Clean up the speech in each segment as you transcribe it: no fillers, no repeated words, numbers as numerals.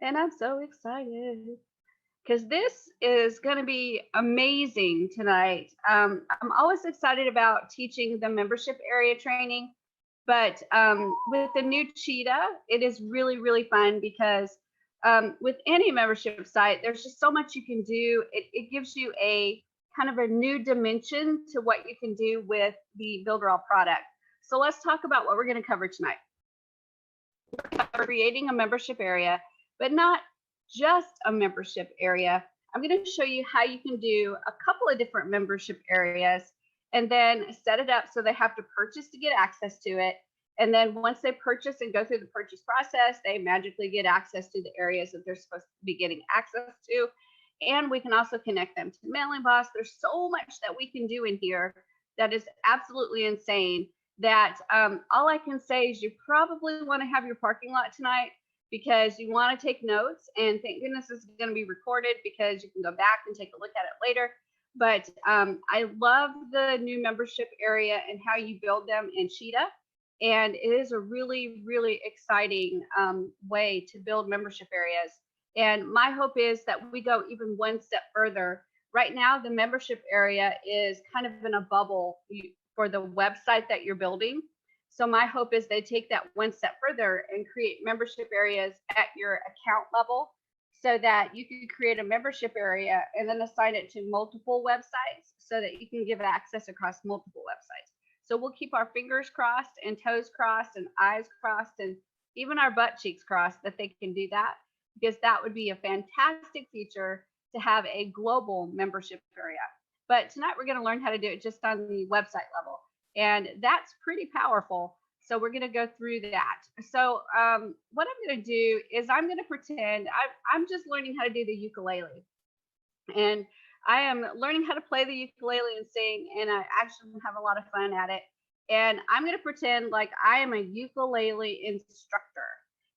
and I'm so excited because this is going to be amazing tonight. I'm always excited about teaching the membership area training, but with the new Cheetah, it is really, really fun because with any membership site, there's just so much you can do. It gives you a kind of a new dimension to what you can do with the Builderall product. So let's talk about what we're going to cover tonight. Creating a membership area, but not just a membership area. I'm going to show you how you can do a couple of different membership areas and then set it up so they have to purchase to get access to it. And then once they purchase and go through the purchase process, they magically get access to the areas that they're supposed to be getting access to. And we can also connect them to Mailing Boss. There's so much that we can do in here that is absolutely insane that all I can say is you probably want to have your parking lot tonight because you want to take notes, and thank goodness this is going to be recorded because you can go back and take a look at it later. But I love the new membership area and how you build them in Cheetah, and it is a really, really exciting way to build membership areas. And my hope is that we go even one step further. Right now, the membership area is kind of in a bubble for the website that you're building. So my hope is they take that one step further and create membership areas at your account level so that you can create a membership area and then assign it to multiple websites so that you can give access across multiple websites. So we'll keep our fingers crossed and toes crossed and eyes crossed and even our butt cheeks crossed that they can do that, because that would be a fantastic feature to have a global membership area. But tonight we're going to learn how to do it just on the website level. And that's pretty powerful. So we're going to go through that. So what I'm going to do is I'm going to pretend I'm just learning how to do the ukulele. And I am learning how to play the ukulele and sing, and I actually have a lot of fun at it. And I'm going to pretend like I am a ukulele instructor.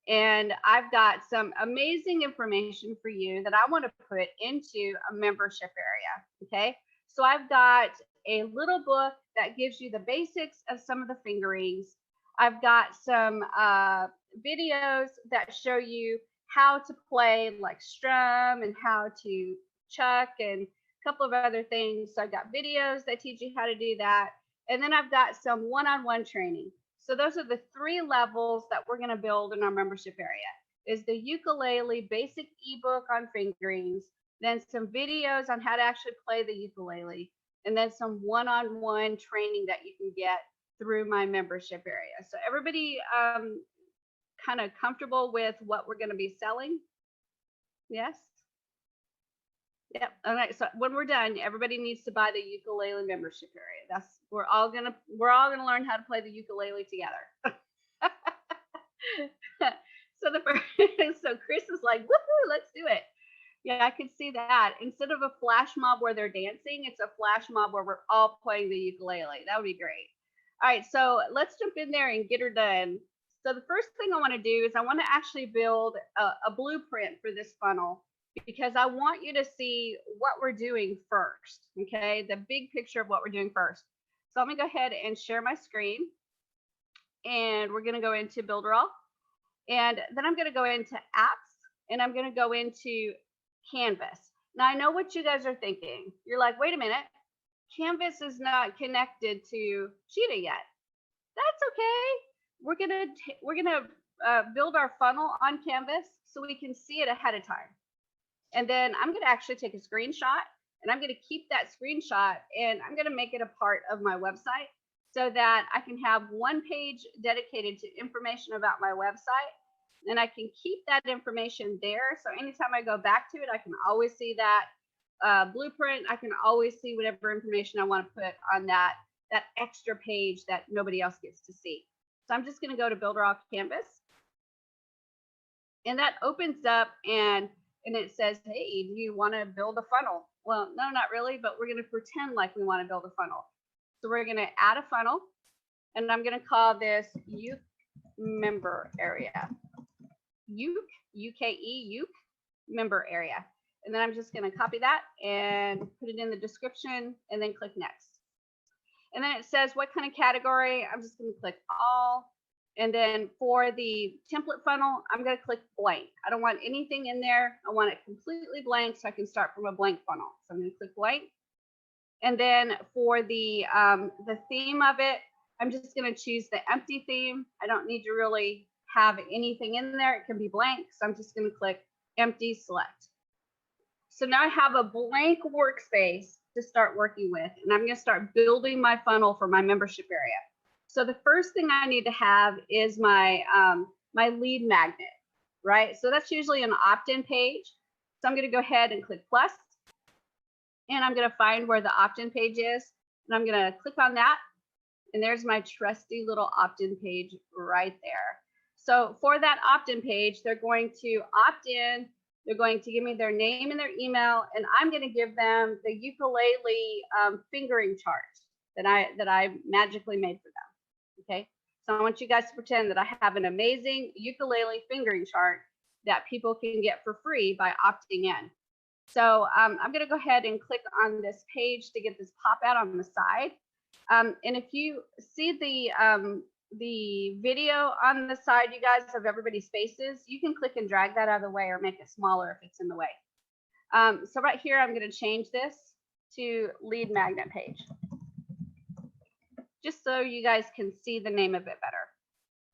And I've got some amazing information for you that I want to put into a membership area. Okay. So I've got a little book that gives you the basics of some of the fingerings. I've got some videos that show you how to play like strum and how to chuck and a couple of other things. So I've got videos that teach you how to do that. And then I've got some one-on-one training. So those are the 3 levels that we're going to build in our membership area. Is the ukulele basic ebook on fingerings, then some videos on how to actually play the ukulele, and then some one-on-one training that you can get through my membership area. So everybody kind of comfortable with what we're going to be selling? Yes? Yep. All right. So when we're done, everybody needs to buy the ukulele membership area. We're all gonna learn how to play the ukulele together. So so Chris is like, woohoo, let's do it. Yeah, I could see that. Instead of a flash mob where they're dancing, it's a flash mob where we're all playing the ukulele. That would be great. All right, so let's jump in there and get her done. So the first thing I want to do is I want to actually build a blueprint for this funnel, because I want you to see what we're doing first, okay? The big picture of what we're doing first. So let me go ahead and share my screen, and we're gonna go into Builderall, and then I'm gonna go into apps, and I'm gonna go into Canvas. Now I know what you guys are thinking. You're like, wait a minute, Canvas is not connected to Cheetah yet. That's okay. We're gonna build our funnel on Canvas so we can see it ahead of time. And then I'm going to actually take a screenshot, and I'm going to keep that screenshot, and I'm going to make it a part of my website so that I can have one page dedicated to information about my website, and I can keep that information there. So anytime I go back to it, I can always see that blueprint. I can always see whatever information I want to put on that extra page that nobody else gets to see. So I'm just going to go to Builderall Canvas, and that opens up, and it says, hey, do you want to build a funnel? Well, no, not really, but we're going to pretend like we want to build a funnel. So we're going to add a funnel, and I'm going to call this Uke member area. Uke, U-K-E, Uke member area. And then I'm just going to copy that and put it in the description and then click next. And then it says what kind of category. I'm just going to click all. And then for the template funnel, I'm going to click blank. I don't want anything in there. I want it completely blank so I can start from a blank funnel. So I'm going to click blank. And then for the theme of it, I'm just going to choose the empty theme. I don't need to really have anything in there. It can be blank. So I'm just going to click empty select. So now I have a blank workspace to start working with, and I'm going to start building my funnel for my membership area. So the first thing I need to have is my my lead magnet, right? So that's usually an opt-in page. So I'm going to go ahead and click plus, and I'm going to find where the opt-in page is, and I'm going to click on that, and there's my trusty little opt-in page right there. So for that opt-in page, they're going to opt in. They're going to give me their name and their email, and I'm going to give them the ukulele fingering chart that I magically made for them. Okay, so I want you guys to pretend that I have an amazing ukulele fingering chart that people can get for free by opting in. So I'm going to go ahead and click on this page to get this pop out on the side. And if you see the video on the side, you guys, of everybody's faces, you can click and drag that out of the way or make it smaller if it's in the way. So right here, I'm going to change this to lead magnet page, just so you guys can see the name of it better.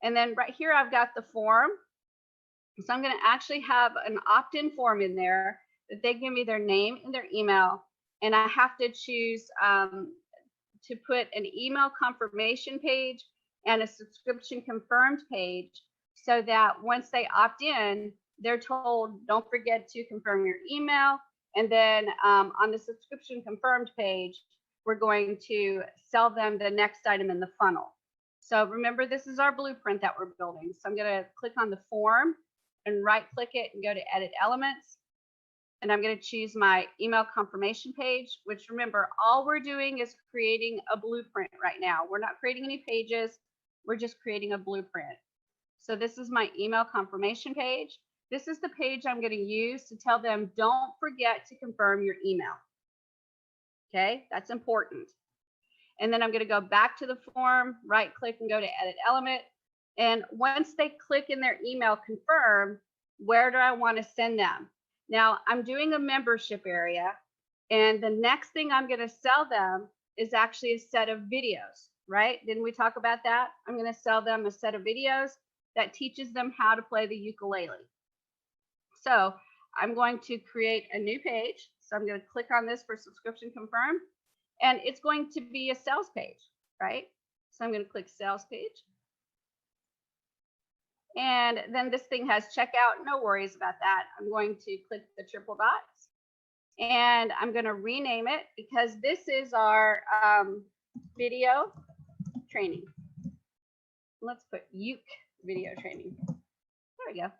And then right here, I've got the form. So I'm going to actually have an opt-in form in there that they give me their name and their email. And I have to choose to put an email confirmation page and a subscription confirmed page, so that once they opt in, they're told, don't forget to confirm your email. And then on the subscription confirmed page, we're going to sell them the next item in the funnel. So remember, this is our blueprint that we're building. So I'm going to click on the form and right click it and go to edit elements. And I'm going to choose my email confirmation page, which, remember, all we're doing is creating a blueprint right now. We're not creating any pages. We're just creating a blueprint. So this is my email confirmation page. This is the page I'm going to use to tell them, don't forget to confirm your email. Okay, that's important. And then I'm going to go back to the form, right click and go to edit element. And once they click in their email confirm, where do I want to send them? Now I'm doing a membership area, and the next thing I'm going to sell them is actually a set of videos, right? Didn't we talk about that? I'm going to sell them a set of videos that teaches them how to play the ukulele. So I'm going to create a new page. So I'm going to click on this for subscription confirm, and it's going to be a sales page, right? So I'm going to click sales page. And then this thing has checkout. No worries about that. I'm going to click the triple dots, and I'm going to rename it because this is our video training. Let's put uke video training. There we go.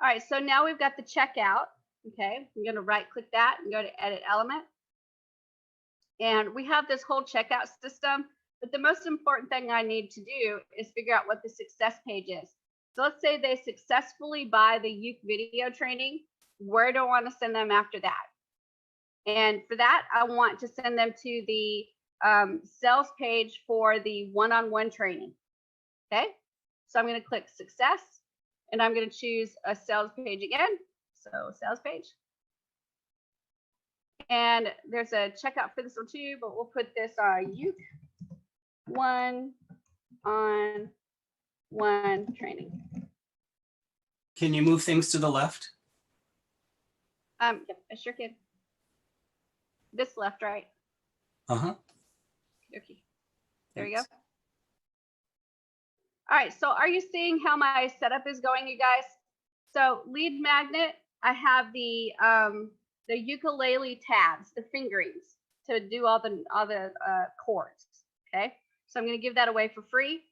All right, so now we've got the checkout. Okay, I'm going to right click that and go to edit element. And we have this whole checkout system, but the most important thing I need to do is figure out what the success page is. So let's say they successfully buy the uke video training. Where do I want to send them after that? And for that, I want to send them to the sales page for the one-on-one training. Okay, so I'm going to click success, and I'm going to choose a sales page again. So sales page. And there's a checkout for this one too, but we'll put this on uke one-on-one training. Can you move things to the left? Yep, I sure can. This left, right? Uh-huh. Okay. There you go. All right, so are you seeing how my setup is going, you guys? So lead magnet, I have the ukulele tabs, the fingerings to do all the chords. Okay, so I'm going to give that away for free.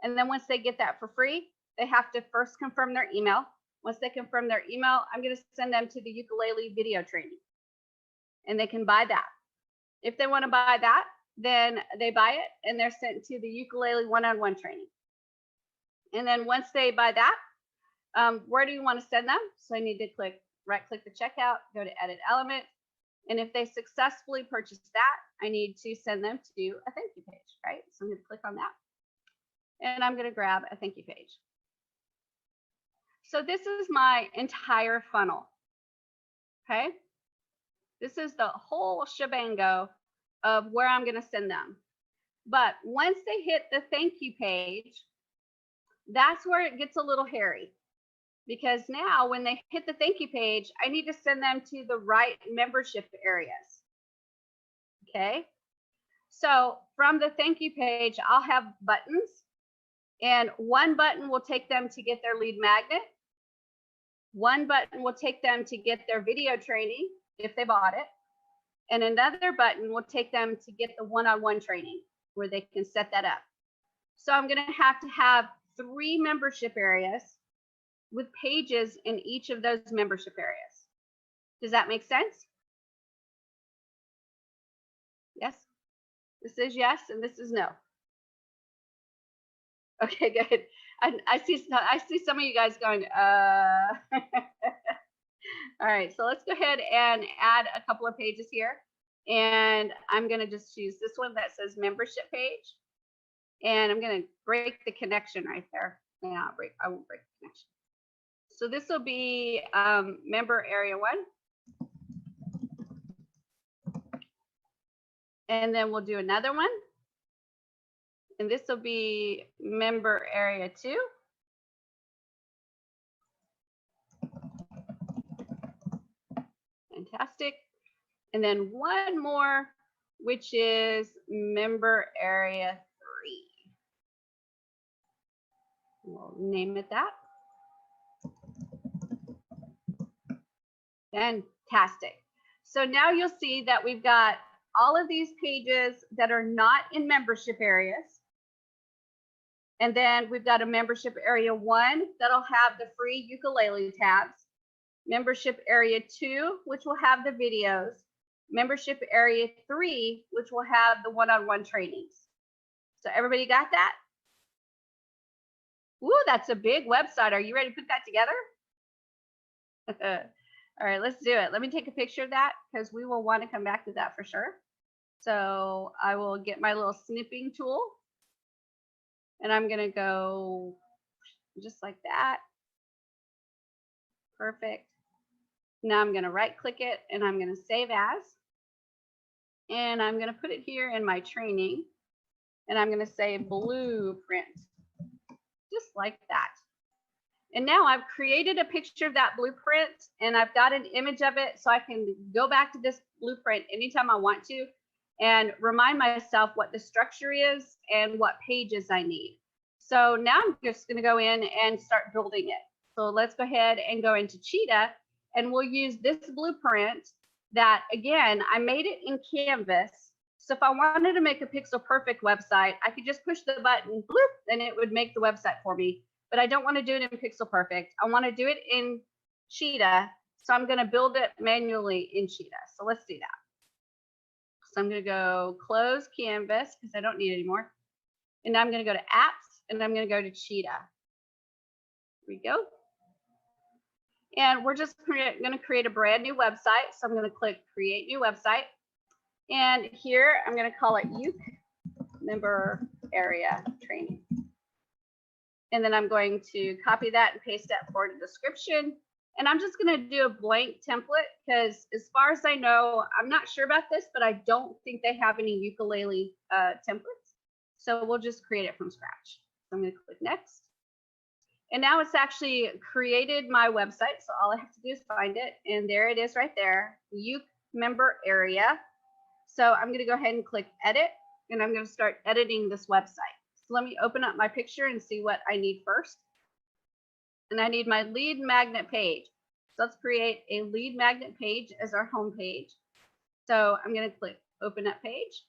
And then once they get that for free, they have to first confirm their email. Once they confirm their email, I'm going to send them to the ukulele video training, and they can buy that. If they want to buy that, then they buy it and they're sent to the ukulele one-on-one training. And then once they buy that, where do you want to send them? So I need to right click the checkout, go to edit element. And if they successfully purchase that, I need to send them to a thank you page, right? So I'm going to click on that. and I'm going to grab a thank you page. So this is my entire funnel. Okay. This is the whole shebango of where I'm going to send them. But once they hit the thank you page, that's where it gets a little hairy. Because now when they hit the thank you page, I need to send them to the right membership areas. Okay. So from the thank you page, I'll have buttons, and one button will take them to get their lead magnet. One button will take them to get their video training if they bought it. And another button will take them to get the one-on-one training where they can set that up. So I'm going to have 3 membership areas with pages in each of those membership areas. Does that make sense? Yes? This is yes, and this is no. Okay, good. I see some of you guys going, All right, so let's go ahead and add a couple of pages here. And I'm going to just choose this one that says membership page. And I'm going to break the connection right there. No, I won't break the connection. So this will be member area 1. And then we'll do another one. And this will be member area 2. Fantastic. And then one more, which is member area 3. We'll name it that. Fantastic. So now you'll see that we've got all of these pages that are not in membership areas. And then we've got a membership area 1 that'll have the free ukulele tabs. Membership area 2, which will have the videos. Membership area 3, which will have the one-on-one trainings. So everybody got that? Ooh, that's a big website. Are you ready to put that together? All right, let's do it. Let me take a picture of that because we will want to come back to that for sure. So I will get my little snipping tool, and I'm going to go just like that. Perfect. Now I'm going to right click it and I'm going to save as. And I'm going to put it here in my training. And I'm going to say blueprint. Just like that. And now I've created a picture of that blueprint and I've got an image of it so I can go back to this blueprint anytime I want to and remind myself what the structure is and what pages I need. So now I'm just going to go in and start building it. So let's go ahead and go into Cheetah, and we'll use this blueprint that, again, I made it in Canvas. So if I wanted to make a pixel perfect website, I could just push the button, bloop, and it would make the website for me. But I don't want to do it in pixel perfect. I want to do it in Cheetah. So I'm going to build it manually in Cheetah. So let's do that. So I'm going to go close Canvas because I don't need it anymore. And I'm going to go to apps and I'm going to go to Cheetah. Here we go. And we're just going to create a brand new website. So I'm going to click create new website. And here I'm going to call it Uke member area training. And then I'm going to copy that and paste that for the description. And I'm just going to do a blank template because as far as I know, I'm not sure about this, but I don't think they have any ukulele templates. So we'll just create it from scratch. So I'm going to click next. And now it's actually created my website. So all I have to do is find it. And there it is right there, Uke member area. So I'm going to go ahead and click edit. And I'm going to start editing this website. So let me open up my picture and see what I need first. And I need my lead magnet page. So let's create a lead magnet page as our home page. So I'm going to click open up page.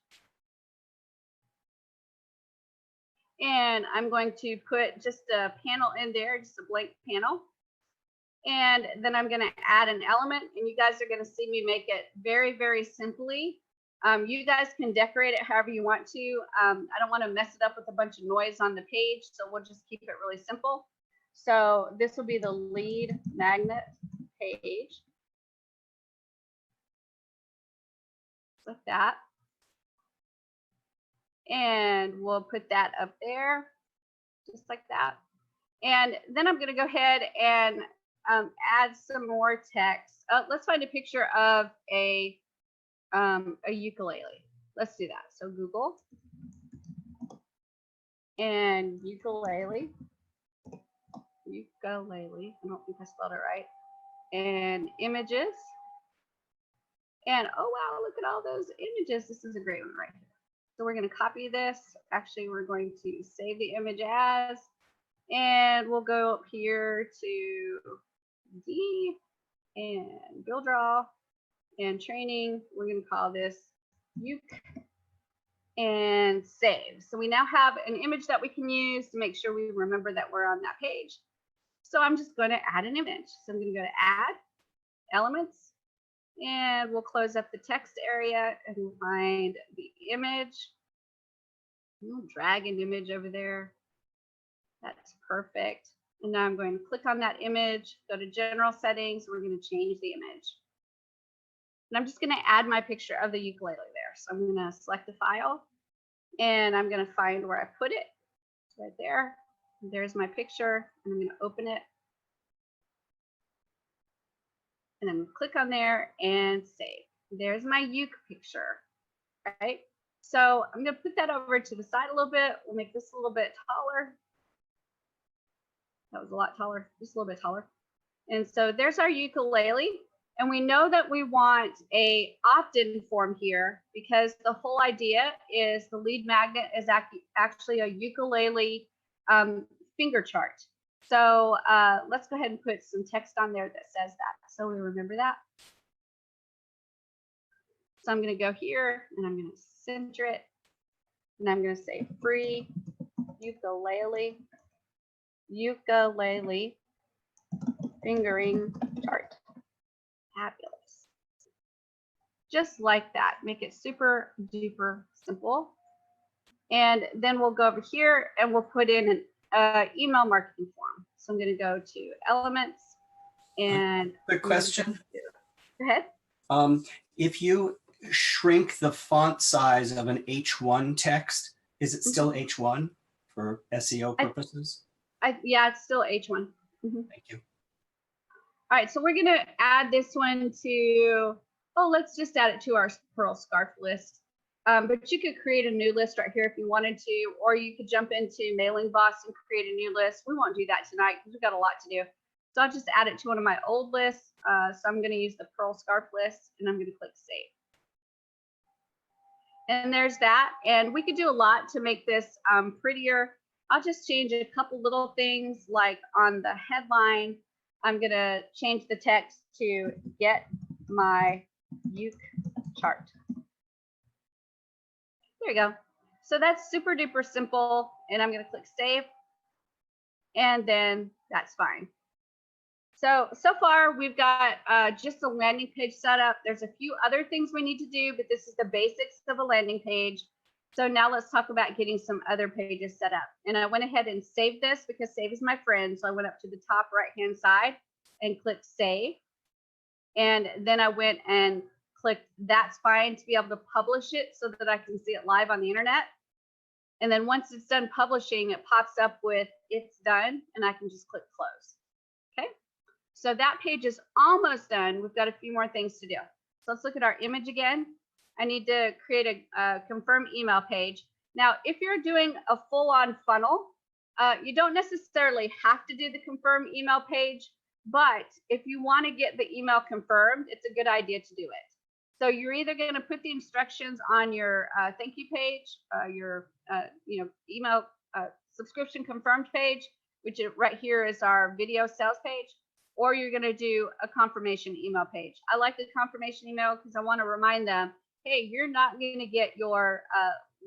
And I'm going to put just a panel in there, just a blank panel. And then I'm going to add an element, and you guys are going to see me make it very, very simply. You guys can decorate it however you want to. I don't want to mess it up with a bunch of noise on the page, so we'll just keep it really simple. So this will be the lead magnet page. Like that. And we'll put that up there. just like that. And then I'm going to go ahead and add some more text. Let's find a picture of a ukulele. Let's do that. So Google and ukulele. Ukulele. I don't think I spelled it right. And images. And oh wow, look at all those images. This is a great one right here. So we're going to copy this. Actually, we're going to save the image as, and we'll go up here to D and build draw and training. We're going to call this uke and save. So we now have an image that we can use to make sure we remember that we're on that page. So I'm just going to add an image. So I'm going to go to add elements, and we'll close up the text area and we'll find the image. We'll drag an image over there. That's perfect. And now I'm going to click on that image, go to general settings. We're going to change the image. And I'm just going to add my picture of the ukulele there. So I'm going to select the file and I'm going to find where I put it. It's right there. There's my picture, and I'm going to open it. And then click on there and save. There's my uke picture, right? So I'm going to put that over to the side a little bit. We'll make this a little bit taller. That was a lot taller, just a little bit taller. And so there's our ukulele. And we know that we want a opt-in form here because the whole idea is the lead magnet is actually a ukulele finger chart. So let's go ahead and put some text on there that says that, so we remember that. So I'm going to go here and I'm going to center it, and I'm going to say free ukulele fingering chart. Fabulous. Just like that. Make it super duper simple. And then we'll go over here and we'll put in an email marketing form. So I'm going to go to elements and Quick question. Go ahead. If you shrink the font size of an H1 text, is it still H1 for SEO purposes? Yeah, it's still H1. Thank you. All right, so we're going to add this one to, let's just add it to our Pearl Scarf list. But you could create a new list right here if you wanted to, or you could jump into Mailing Boss and create a new list. We won't do that tonight because we've got a lot to do. So I'll just add it to one of my old lists. So I'm going to use the Pearl Scarf list, and I'm going to click Save. And there's that. And we could do a lot to make this prettier. I'll just change a couple little things, like on the headline, I'm going to change the text to get my uke chart. There you go. So that's super duper simple. And I'm going to click save. And then that's fine. So far we've got just a landing page set up. There's a few other things we need to do, but this is the basics of a landing page. So now let's talk about getting some other pages set up. And I went ahead and saved this because save is my friend. So I went up to the top right-hand side and clicked save. And then I went and clicked that's fine to be able to publish it so that I can see it live on the internet. And then once it's done publishing, it pops up with it's done, and I can just click close. Okay. So that page is almost done. We've got a few more things to do. So let's look at our image again. I need to create a confirm email page. Now, if you're doing a full-on funnel, you don't necessarily have to do the confirm email page, but if you want to get the email confirmed, it's a good idea to do it. So you're either going to put the instructions on your thank you page, your email subscription confirmed page, which right here is our video sales page, or you're going to do a confirmation email page. I like the confirmation email because I want to remind them, hey, you're not going to get your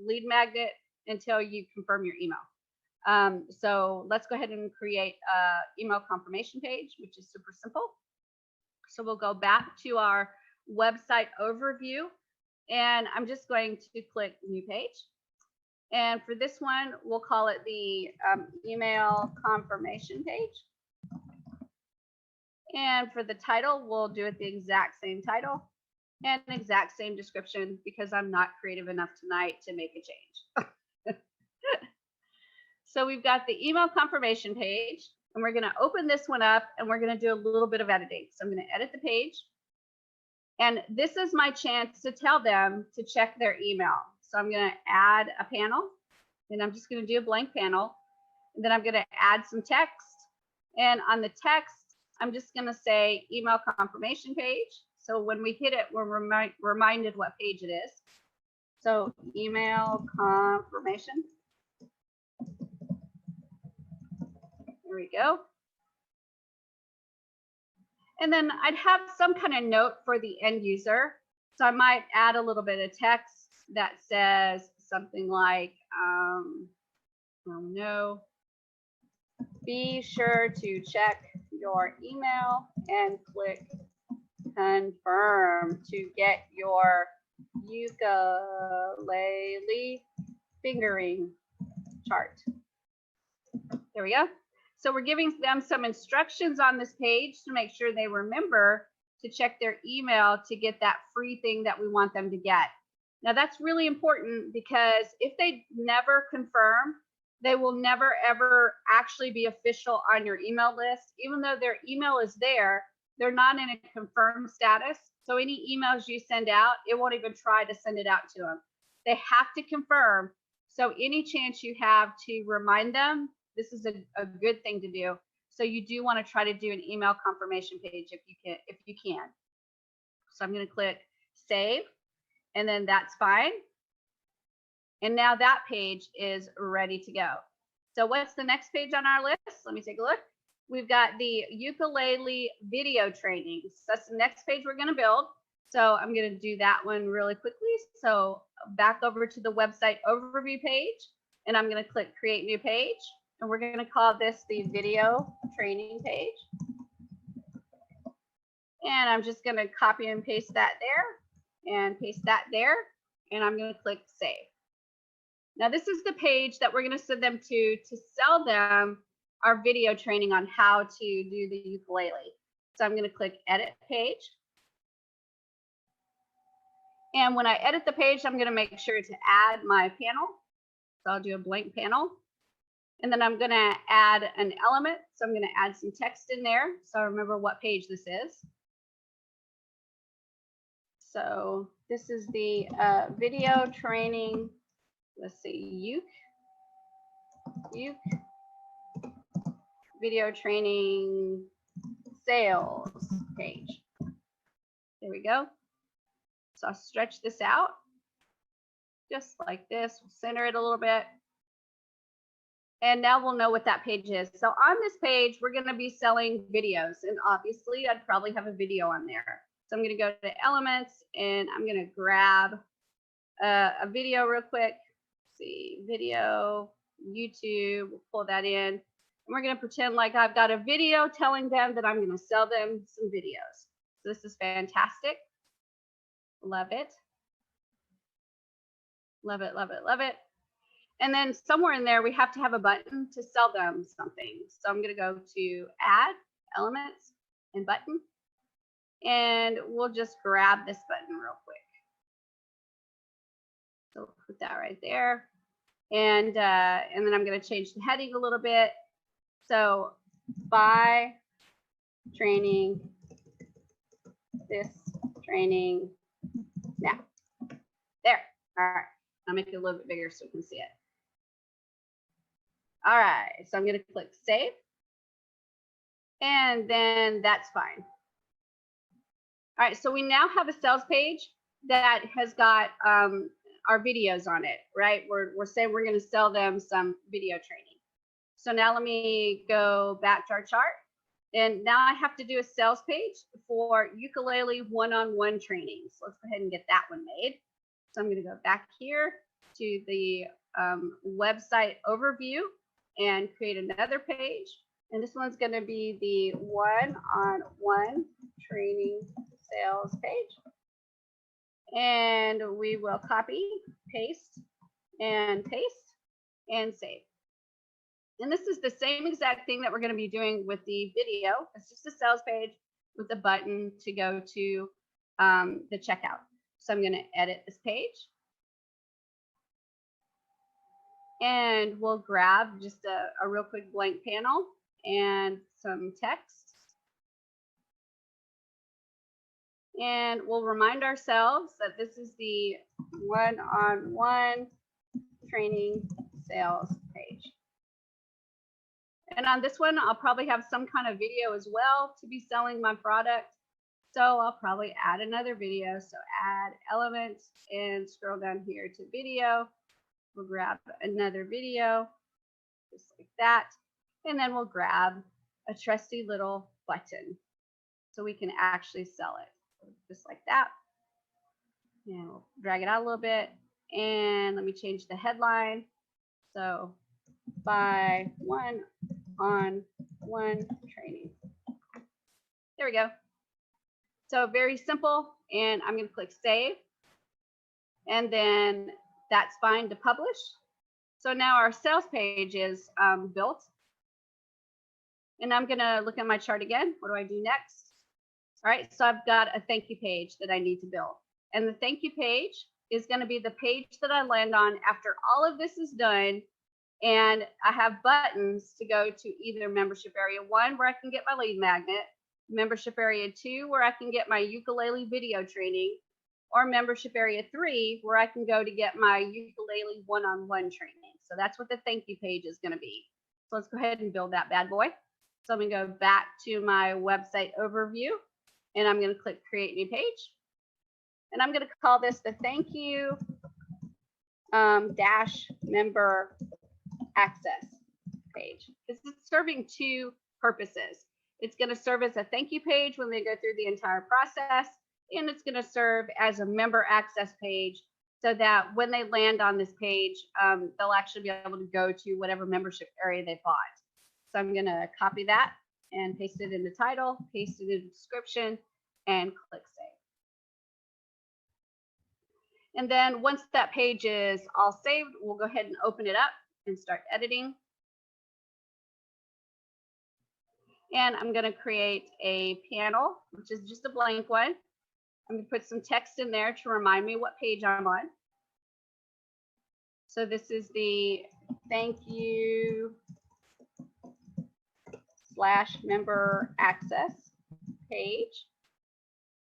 lead magnet until you confirm your email. So let's go ahead and create an email confirmation page, which is super simple. So we'll go back to our website overview, and I'm just going to click new page. And for this one, we'll call it the email confirmation page. And for the title, we'll do it the exact same title and an exact same description because I'm not creative enough tonight to make a change. So we've got the email confirmation page, and we're going to open this one up, and we're going to do a little bit of editing. So I'm going to edit the page. And this is my chance to tell them to check their email. So I'm going to add a panel, and I'm just going to do a blank panel. And then I'm going to add some text. And on the text, I'm just going to say email confirmation page. So when we hit it, we're reminded what page it is. So email confirmation. There we go. And then I'd have some kind of note for the end user. So I might add a little bit of text that says something like, no, be sure to check your email and click confirm to get your ukulele fingering chart. There we go. So we're giving them some instructions on this page to make sure they remember to check their email to get that free thing that we want them to get. Now that's really important because if they never confirm, they will never ever actually be official on your email list. Even though their email is there, they're not in a confirmed status. So any emails you send out, it won't even try to send it out to them. They have to confirm. So any chance you have to remind them, this is a good thing to do. So you do want to try to do an email confirmation page if you can. So I'm going to click save, and then that's fine. And now that page is ready to go. So what's the next page on our list? Let me take a look. We've got the ukulele video training. So that's the next page we're going to build. So I'm going to do that one really quickly. So back over to the website overview page, and I'm going to click create new page. And we're going to call this the video training page. And I'm just going to copy and paste that there and paste that there. And I'm going to click save. Now this is the page that we're going to send them to sell them our video training on how to do the ukulele. So I'm going to click edit page. And when I edit the page, I'm going to make sure to add my panel. So I'll do a blank panel. And then I'm going to add an element. So I'm going to add some text in there. So I remember what page this is. So this is the video training. Let's see, uke video training sales page. There we go. So I'll stretch this out just like this. We'll center it a little bit. And now we'll know what that page is. So on this page, we're going to be selling videos. And obviously, I'd probably have a video on there. So I'm going to go to elements, and I'm going to grab a video real quick. Let's see, video, YouTube, we'll pull that in. And we're going to pretend like I've got a video telling them that I'm going to sell them some videos. So this is fantastic. Love it. Love it, love it, love it. And then somewhere in there, we have to have a button to sell them something. So I'm going to go to add, elements, and button. And we'll just grab this button real quick. So we'll put that right there. And then I'm going to change the heading a little bit. So buy training, this training now. There. All right. I'll make it a little bit bigger so we can see it. All right. So I'm going to click save. And then that's fine. All right. So we now have a sales page that has got our videos on it, right? We're saying we're going to sell them some video training. So now let me go back to our chart. And now I have to do a sales page for ukulele one-on-one training. So let's go ahead and get that one made. So I'm going to go back here to the website overview and create another page. And this one's going to be the one-on-one training sales page. And we will copy, paste, and save. And this is the same exact thing that we're going to be doing with the video. It's just a sales page with a button to go to the checkout. So I'm going to edit this page. And we'll grab just a real quick blank panel and some text. And we'll remind ourselves that this is the one-on-one training sales page. And on this one, I'll probably have some kind of video as well to be selling my product. So I'll probably add another video. So add elements and scroll down here to video. We'll grab another video just like that. And then we'll grab a trusty little button so we can actually sell it just like that. And we'll drag it out a little bit. And let me change the headline. So buy one-on-one training. There we go. So very simple, and I'm going to click save, and then that's fine to publish. So now our sales page is built, and I'm going to look at my chart again. What do I do next? All right, so I've got a thank you page that I need to build, and the thank you page is going to be the page that I land on after all of this is done. And I have buttons to go to either membership area 1 where I can get my lead magnet, membership area 2 where I can get my ukulele video training, or membership area 3 where I can go to get my ukulele one-on-one training. So that's what the thank you page is going to be. So let's go ahead and build that bad boy. So I'm going to go back to my website overview, and I'm going to click create new page. And I'm going to call this the thank you dash member access page, because it's serving two purposes. It's going to serve as a thank you page when they go through the entire process, and it's going to serve as a member access page so that when they land on this page, they'll actually be able to go to whatever membership area they bought. So I'm going to copy that and paste it in the title, paste it in the description, and click save. And then once that page is all saved, we'll go ahead and open it up and start editing. And I'm going to create a panel, which is just a blank one. I'm going to put some text in there to remind me what page I'm on. So this is the thank you / member access page.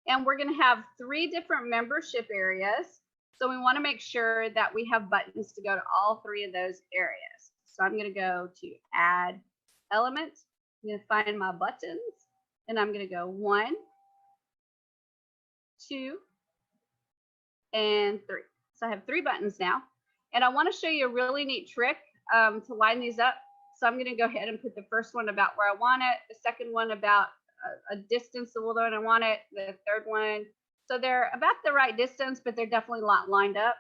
And we're going to have 3 different membership areas. So we want to make sure that we have buttons to go to all 3 of those areas. So I'm going to go to add element. I'm going to find my buttons, and I'm going to go 1, 2, and 3. So I have 3 buttons now. And I want to show you a really neat trick to line these up. So I'm going to go ahead and put the first one about where I want it, the second one about a distance of where I want it, the third one. So they're about the right distance, but they're definitely not lined up.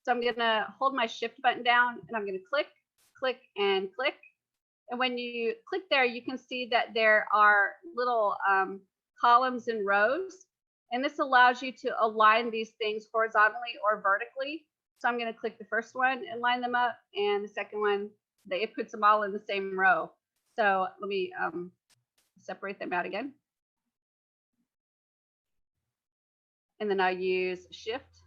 So I'm going to hold my shift button down, and I'm going to click, click, and click. And when you click there, you can see that there are little columns and rows. And this allows you to align these things horizontally or vertically. So I'm going to click the first one and line them up. And the second one, it puts them all in the same row. So let me separate them out again. And then I'll use shift,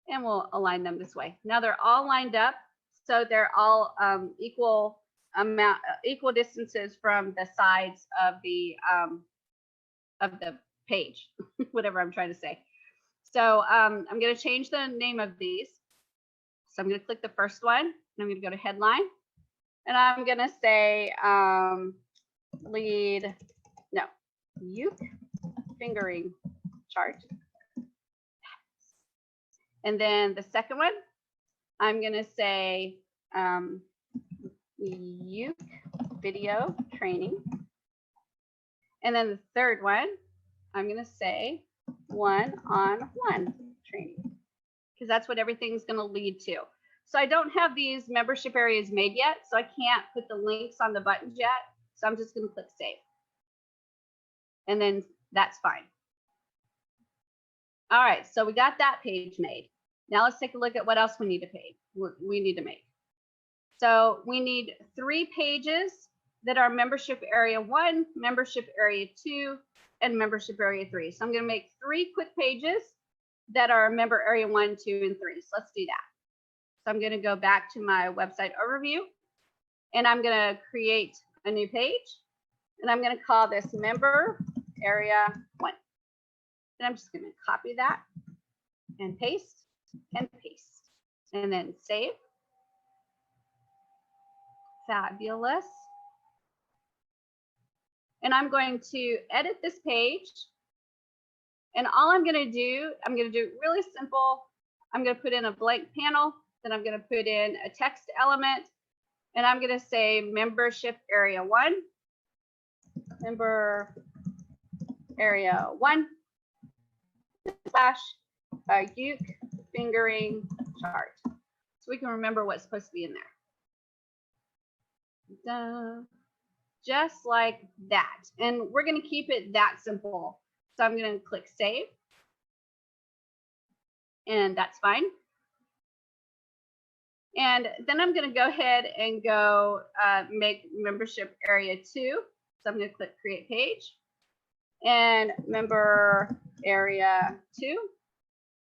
and we'll align them this way. Now they're all lined up. So they're all equal distances from the sides of the page, whatever I'm trying to say. So I'm going to change the name of these. So I'm going to click the first one, and I'm going to go to headline, and I'm going to say uke fingering chart. And then the second one, I'm going to say uke video training. And then the third one, I'm going to say one-on-one training, because that's what everything's going to lead to. So I don't have these membership areas made yet, so I can't put the links on the buttons yet. So I'm just going to click save. And then that's fine. All right, so we got that page made. Now let's take a look at what else we need to make. So we need 3 pages that are membership area 1, membership area 2, and membership area 3. So I'm going to make 3 quick pages that are member area 1, 2, and 3. So let's do that. So I'm going to go back to my website overview, and I'm going to create a new page, and I'm going to call this member area 1. And I'm just going to copy that and paste, and then save. Fabulous. And I'm going to edit this page. And all I'm going to do really simple. I'm going to put in a blank panel. Then I'm going to put in a text element. And I'm going to say membership area 1. Member area 1 slash uke fingering chart. So we can remember what's supposed to be in there. Just like that. And we're going to keep it that simple. So I'm going to click save. And that's fine. And then I'm going to go ahead and go make membership area 2. So I'm going to click create page and member area 2.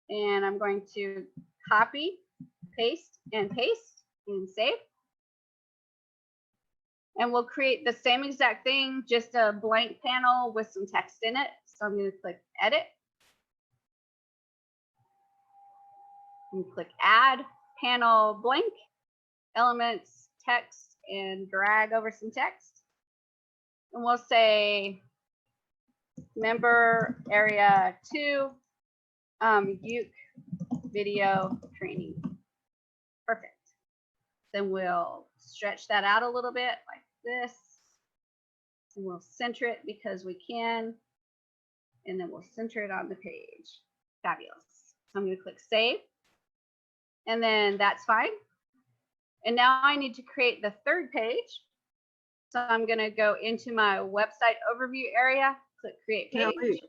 And I'm going to copy, paste, and save. And we'll create the same exact thing, just a blank panel with some text in it. So I'm going to click edit and click add panel blank, elements, text, and drag over some text. And we'll say member area 2, uke video training. Perfect. Then we'll stretch that out a little bit like this. And we'll center it because we can. And then we'll center it on the page. Fabulous. So I'm going to click save. And then that's fine. And now I need to create the third page. So I'm going to go into my website overview area, click create page.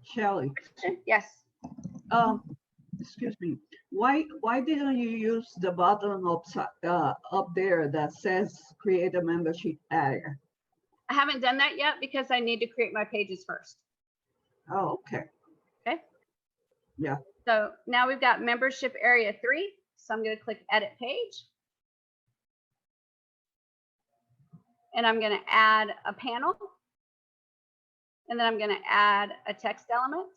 Shelley. Yes. Excuse me. Why didn't you use the button up there that says create a membership area? I haven't done that yet because I need to create my pages first. Oh, okay. Okay. Yeah. So now we've got membership area 3. So I'm going to click edit page. And I'm going to add a panel. And then I'm going to add a text element.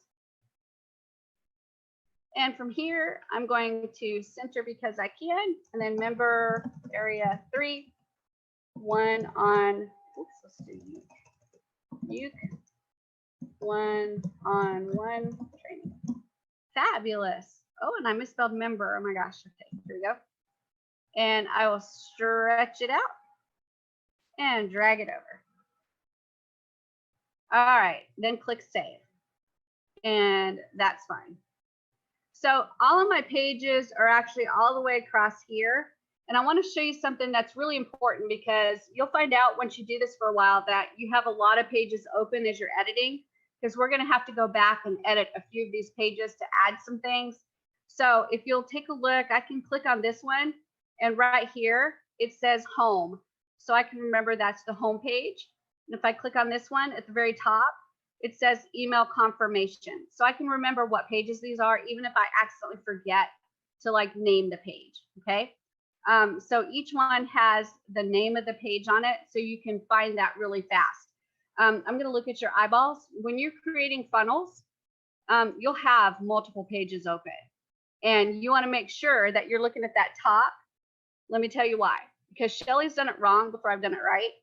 And from here, I'm going to center because I can. And then member area 3, 1 on, oops, let's do uke, 1-on-1 training. Fabulous. Oh, and I misspelled member. Oh my gosh. Okay, here we go. And I will stretch it out and drag it over. All right, then click save. And that's fine. So all of my pages are actually all the way across here. And I want to show you something that's really important because you'll find out once you do this for a while that you have a lot of pages open as you're editing, because we're going to have to go back and edit a few of these pages to add some things. So if you'll take a look, I can click on this one, and right here it says home. So I can remember that's the home page. And if I click on this one at the very top, it says email confirmation. So I can remember what pages these are, even if I accidentally forget to like name the page. Okay. So each one has the name of the page on it, so you can find that really fast. I'm going to look at your eyeballs. When you're creating funnels, you'll have multiple pages open, and you want to make sure that you're looking at that top. Let me tell you why. Because Shelly's done it wrong before I've done it right,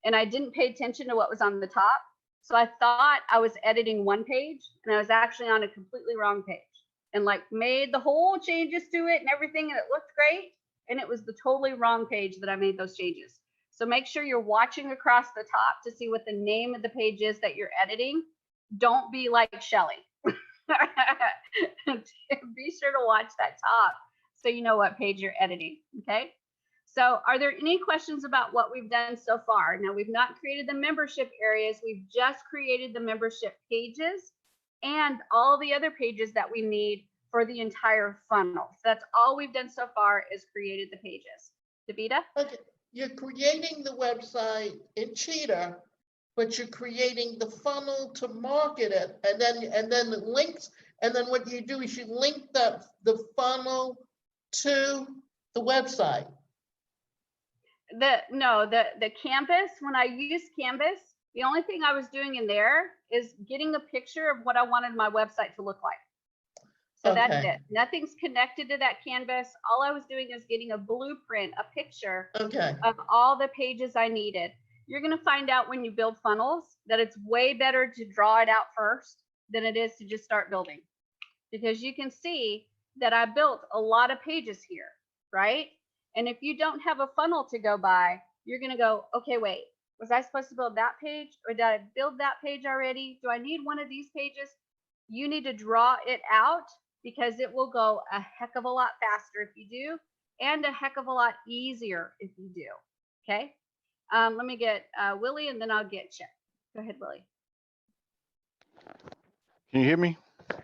and I didn't pay attention to what was on the top. So I thought I was editing one page, and I was actually on a completely wrong page, and like made the whole changes to it and everything, and it looked great. And it was the totally wrong page that I made those changes. So make sure you're watching across the top to see what the name of the page is that you're editing. Don't be like Shelly. Be sure to watch that top so you know what page you're editing. Okay. So are there any questions about what we've done so far? Now, we've not created the membership areas. We've just created the membership pages and all the other pages that we need for the entire funnel. So that's all we've done so far is created the pages. Davida? Okay, you're creating the website in Cheetah, but you're creating the funnel to market it, and then the links, and then what you do is you link the funnel to the website? The Canvas, when I use Canvas, the only thing I was doing in there is getting a picture of what I wanted my website to look like. So that's Okay. it. Nothing's connected to that canvas. All I was doing is getting a blueprint, a picture Okay. of all the pages I needed. You're going to find out when you build funnels that it's way better to draw it out first than it is to just start building. Because you can see that I built a lot of pages here, right? And if you don't have a funnel to go by, you're going to go, okay, wait, was I supposed to build that page, or did I build that page already? Do I need one of these pages? You need to draw it out, because it will go a heck of a lot faster if you do, and a heck of a lot easier if you do. Okay. Let me get Willie, and then I'll get Chip. Go ahead, Willie. Can you hear me?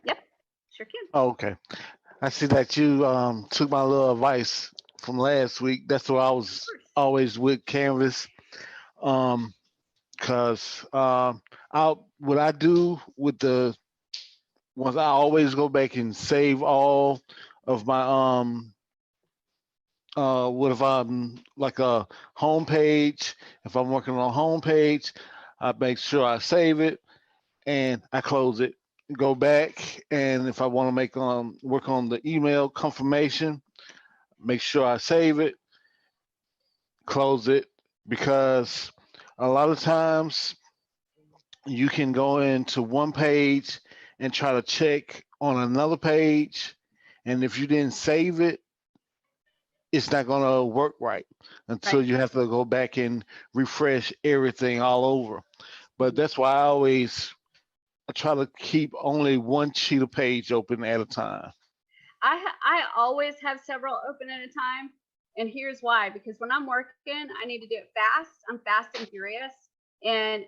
Yep, sure can. Oh, okay. I see that you took my little advice from last week. That's why I was always with Canvas. Cause what I do with the ones, I always go back and save all of my what if I'm like a home page, if I'm working on a home page, I make sure I save it and I close it, go back, and if I want to make work on the email confirmation, make sure I save it, close it, because a lot of times you can go into one page and try to check on another page, and if you didn't save it, it's not going to work right until you have to go back and refresh everything all over. But that's why I try to keep only one sheet of page open at a time. I always have several open at a time, and here's why. Because when I'm working, I need to do it fast. I'm fast and furious, and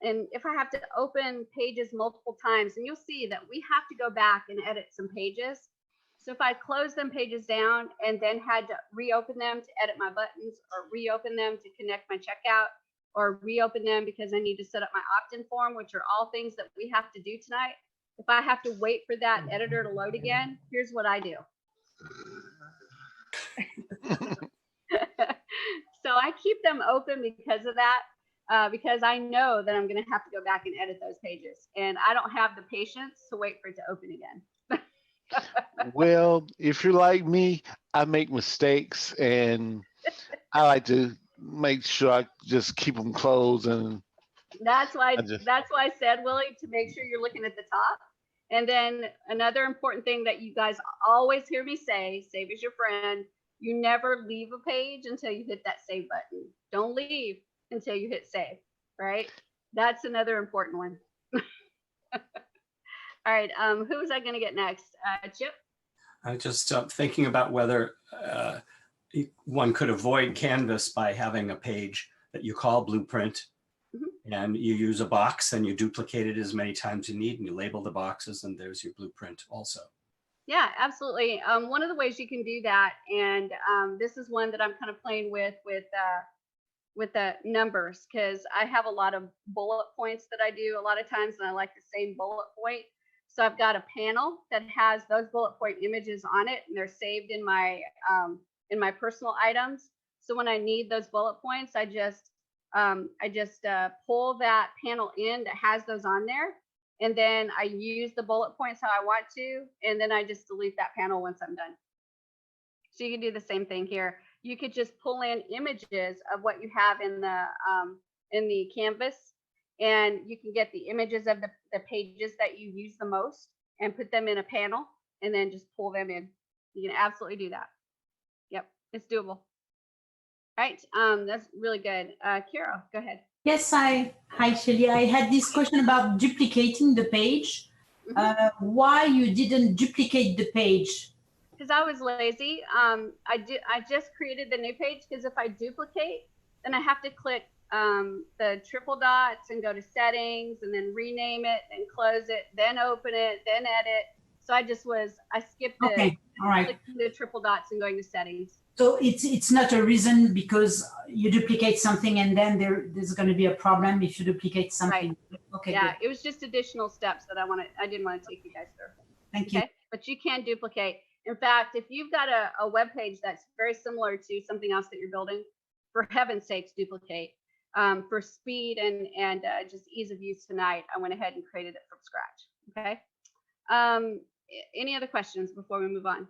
if I have to open pages multiple times, and you'll see that we have to go back and edit some pages. So if I close them pages down and then had to reopen them to edit my buttons, or reopen them to connect my checkout, or reopen them because I need to set up my opt-in form, which are all things that we have to do tonight. If I have to wait for that editor to load again, here's what I do. So I keep them open because of that, because I know that I'm going to have to go back and edit those pages, and I don't have the patience to wait for it to open again. Well, if you're like me, I make mistakes, and I like to make sure I just keep them closed. And that's why I said, Willie, to make sure you're looking at the top. And then another important thing that you guys always hear me say, save as your friend. You never leave a page until you hit that save button. Don't leave until you hit save, right? That's another important one. All right, who was I going to get next? Chip? I'm just thinking about whether one could avoid Canvas by having a page that you call Blueprint, and you use a box and you duplicate it as many times as you need, and you label the boxes, and there's your blueprint also. Yeah, absolutely. One of the ways you can do that, and this is one that I'm kind of playing with the numbers, because I have a lot of bullet points that I do a lot of times, and I like the same bullet point. So I've got a panel that has those bullet point images on it, and they're saved in my personal items. So when I need those bullet points, I just pull that panel in that has those on there, and then I use the bullet points how I want to, and then I just delete that panel once I'm done. So you can do the same thing here. You could just pull in images of what you have in the canvas, and you can get the images of the pages that you use the most and put them in a panel, and then just pull them in. You can absolutely do that. Yep, it's doable. All right, that's really good. Kira, go ahead. Yes, hi Shelly. I had this question about duplicating the page. Why you didn't duplicate the page? Because I was lazy. I just created the new page, because if I duplicate, then I have to click the triple dots and go to settings, and then rename it and close it, then open it, then edit. So I skipped the triple dots and going to settings. So it's not a reason because you duplicate something and then there's going to be a problem if you duplicate something. Right. Okay. Yeah, good. it was just additional steps that I didn't want to take you guys through. Thank you. Okay, but you can duplicate. In fact, if you've got a web page that's very similar to something else that you're building, for heaven's sakes, duplicate. For speed and just ease of use tonight, I went ahead and created it from scratch. Okay. Any other questions before we move on?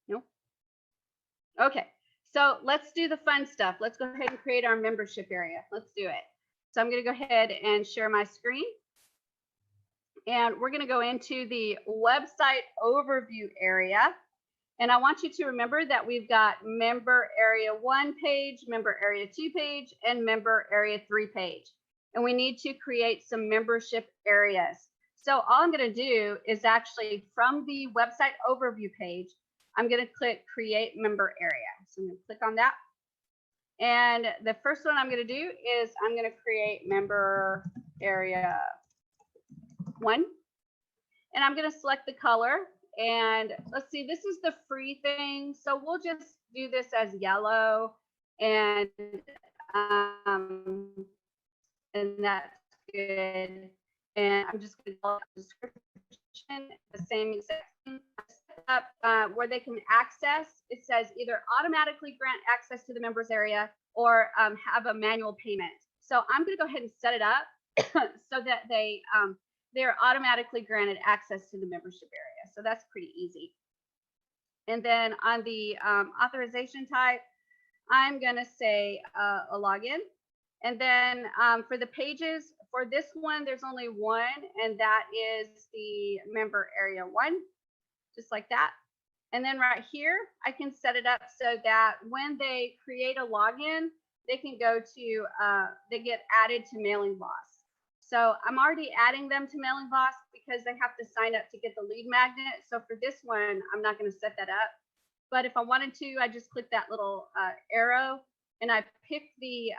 No? Okay. So let's do the fun stuff. Let's go ahead and create our membership area. Let's do it. So I'm going to go ahead and share my screen. And we're going to go into the website overview area. And I want you to remember that we've got member area 1 page, member area 2 page, and member area 3 page. And we need to create some membership areas. So all I'm going to do is actually from the website overview page, I'm going to click create member area. So I'm going to click on that. And the first one I'm going to do is I'm going to create member area 1. And I'm going to select the color. And let's see, this is the free thing. So we'll just do this as yellow. And that's good. And I'm just going to call it description, the same exact thing. Up where they can access, it says either automatically grant access to the members area or have a manual payment. So I'm going to go ahead and set it up so that they're automatically granted access to the membership area. So that's pretty easy. And then on the authorization type, I'm going to say a login. And then for the pages, for this one, there's only one, and that is the member area 1, just like that. And then right here, I can set it up so that when they create a login, they can go to, they get added to Mailing Boss. So I'm already adding them to Mailing Boss because they have to sign up to get the lead magnet. So for this one, I'm not going to set that up. But if I wanted to, I just click that little arrow and I pick the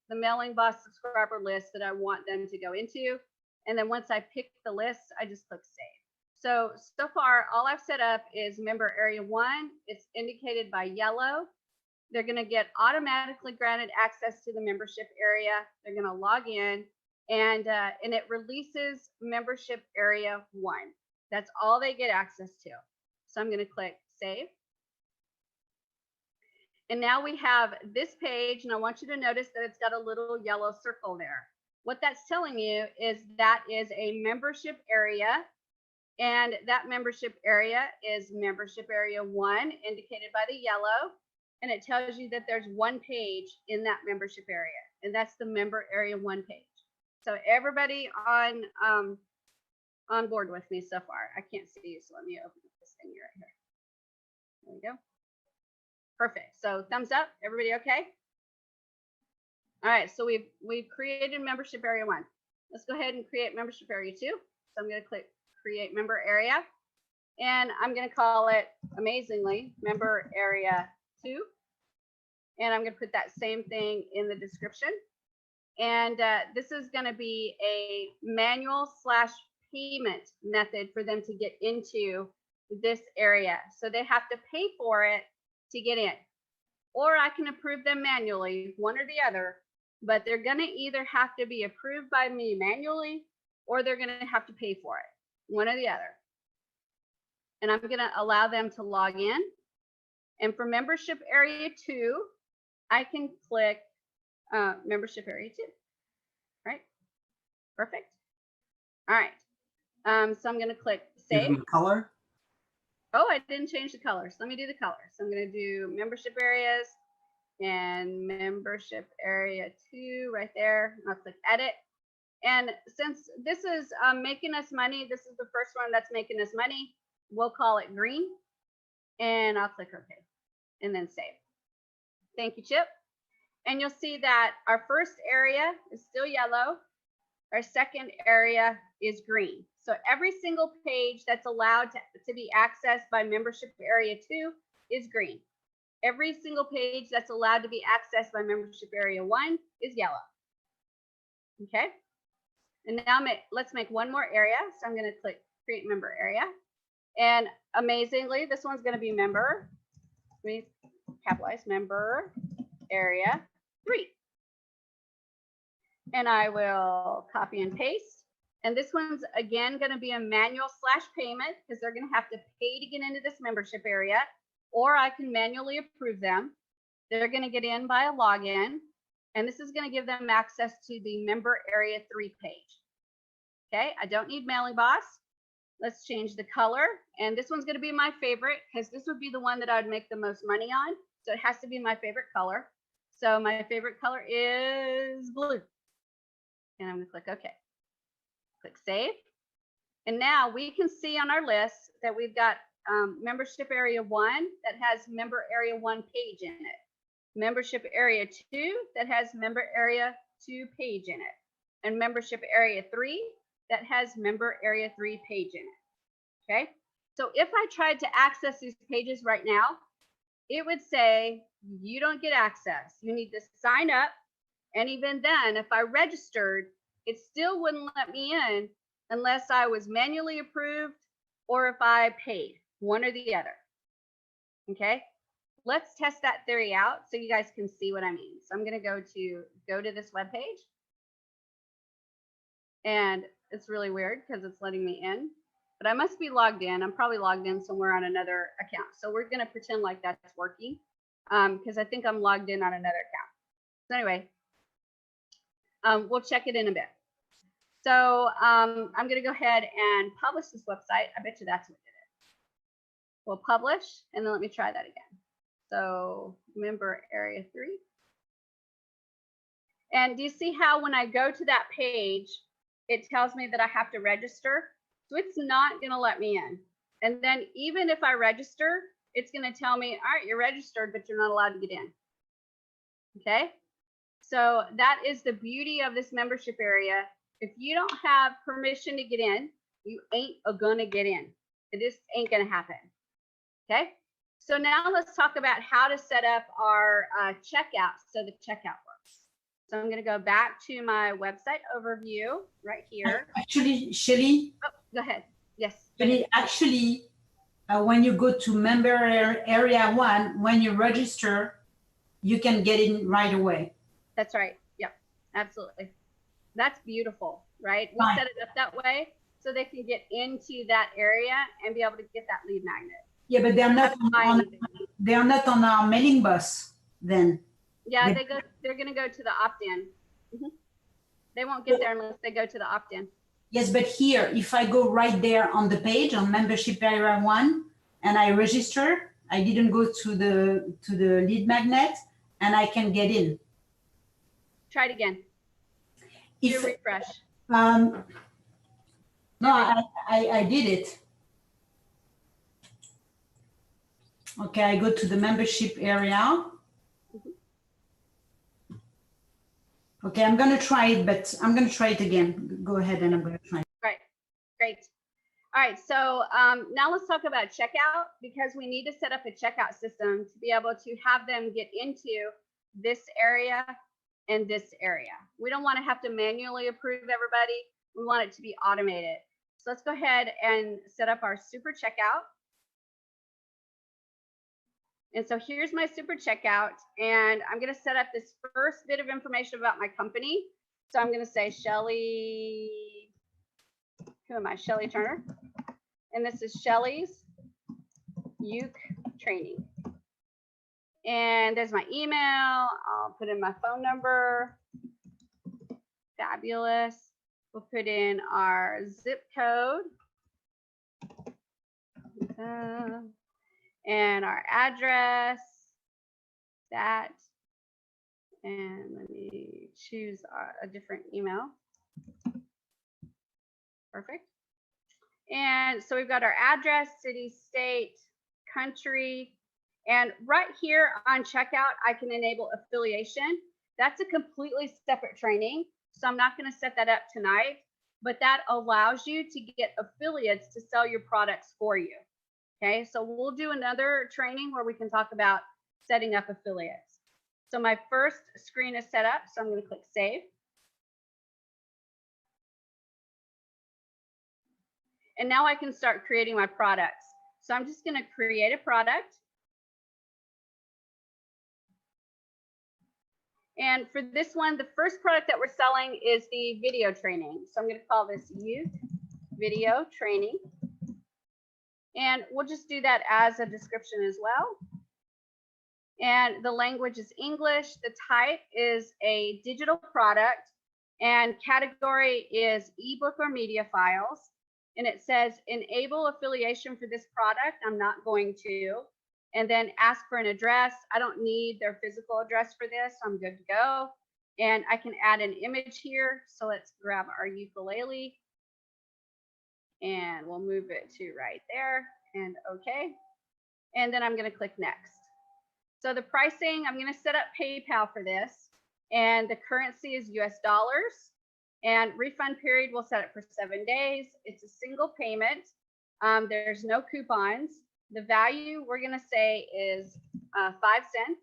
Mailing Boss subscriber list that I want them to go into. And then once I pick the list, I just click save. So far, all I've set up is member area 1. It's indicated by yellow. They're going to get automatically granted access to the membership area. They're going to log in, and it releases membership area 1. That's all they get access to. So I'm going to click save. And now we have this page, and I want you to notice that it's got a little yellow circle there. What that's telling you is that is a membership area. And that membership area is membership area 1, indicated by the yellow. And it tells you that there's one page in that membership area, and that's the member area 1 page. So everybody on board with me so far. I can't see you, so let me open this thing right here. There we go. Perfect. So thumbs up. Everybody okay? All right. So we've created membership area 1. Let's go ahead and create membership area 2. So I'm going to click create member area, and I'm going to call it, amazingly, member area 2. And I'm going to put that same thing in the description. And this is going to be a manual / payment method for them to get into this area. So they have to pay for it to get in, or I can approve them manually, one or the other, but they're going to either have to be approved by me manually, or they're going to have to pay for it, one or the other. And I'm going to allow them to log in. And for membership area 2, I can click membership area 2. Right? Perfect. All right. So I'm going to click Give save. them color. Oh, I didn't change the color. So let me do the color. So I'm going to do membership areas and membership area 2 right there. I'll click edit. And since this is making us money, this is the first one that's making us money, we'll call it green. And I'll click OK and then save. Thank you, Chip. And you'll see that our first area is still yellow. Our second area is green. So every single page that's allowed to be accessed by membership area 2 is green. Every single page that's allowed to be accessed by membership area 1 is yellow. Okay. And now let's make one more area. So I'm going to click create member area. And amazingly, this one's going to be member, we capitalize member area 3. And I will copy and paste. And this one's again going to be a manual / payment because they're going to have to pay to get into this membership area, or I can manually approve them. They're going to get in by a login, and this is going to give them access to the member area 3 page. Okay, I don't need Mailing Boss. Let's change the color, and this one's going to be my favorite because this would be the one that I would make the most money on. So it has to be my favorite color. So my favorite color is blue. And I'm going to click OK. Click Save. And now we can see on our list that we've got membership area 1 that has member area 1 page in it. Membership area 2 that has member area 2 page in it. And membership area 3 that has member area 3 page in it. Okay. So if I tried to access these pages right now, it would say, you don't get access. You need to sign up. And even then, if I registered, it still wouldn't let me in unless I was manually approved or if I paid, one or the other. Okay. Let's test that theory out so you guys can see what I mean. So I'm going to go to this web page. And it's really weird because it's letting me in, but I must be logged in. I'm probably logged in somewhere on another account. So we're going to pretend like that's working because I think I'm logged in on another account. So anyway, we'll check it in a bit. So I'm going to go ahead and publish this website. I bet you that's what did it. We'll publish, and then let me try that again. So member area 3. And do you see how when I go to that page, it tells me that I have to register? So it's not going to let me in. And then even if I register, it's going to tell me, all right, you're registered, but you're not allowed to get in. Okay. So that is the beauty of this membership area. If you don't have permission to get in, you ain't gonna get in. It just ain't gonna happen. Okay. So now let's talk about how to set up our checkout so the checkout works. So I'm going to go back to my website overview right here. Actually, Shelly. Oh, go ahead. Yes. Shelly, actually, when you go to member area 1, when you register, you can get in right away. That's right. Yep. Absolutely. That's beautiful, right? We set it up that way so they can get into that area and be able to get that lead magnet. Yeah, but they're not on our mailing bus then. Yeah, they're going to go to the opt-in. They won't get there unless they go to the opt-in. Yes, but here, if I go right there on the page on membership area 1 and I register, I didn't go to the lead magnet and I can get in. Try it again. Do a refresh. No, I did it. Okay, I go to the membership area. Okay, I'm going to try it, but I'm going to try it again. Go ahead and I'm going to try it. Right, great. All right, so now let's talk about checkout because we need to set up a checkout system to be able to have them get into this area and this area. We don't want to have to manually approve everybody. We want it to be automated. So let's go ahead and set up our super checkout. And so here's my super checkout, and I'm going to set up this first bit of information about my company. So I'm going to say Shelly, who am I? Shelly Turner. And this is Shelly's Uke Training. And there's my email. I'll put in my phone number. Fabulous. We'll put in our zip code. And our address, that, and let me choose a different email. Perfect. And so we've got our address, city, state, country, and right here on checkout, I can enable affiliation. That's a completely separate training, so I'm not going to set that up tonight, but that allows you to get affiliates to sell your products for you. Okay, so we'll do another training where we can talk about setting up affiliates. So my first screen is set up, so I'm going to click Save. And now I can start creating my products. So I'm just going to create a product. And for this one, the first product that we're selling is the video training. So I'm going to call this youth video training. And we'll just do that as a description as well. And the language is English. The type is a digital product, and category is ebook or media files. And it says enable affiliation for this product. I'm not going to. And then ask for an address. I don't need their physical address for this. I'm good to go. And I can add an image here. So let's grab our ukulele and we'll move it to right there and okay. And then I'm going to click next. So the pricing, I'm going to set up PayPal for this, and the currency is US dollars, and refund period, we'll set it for 7 days. It's a single payment. There's no coupons. The value we're going to say is 5 cents.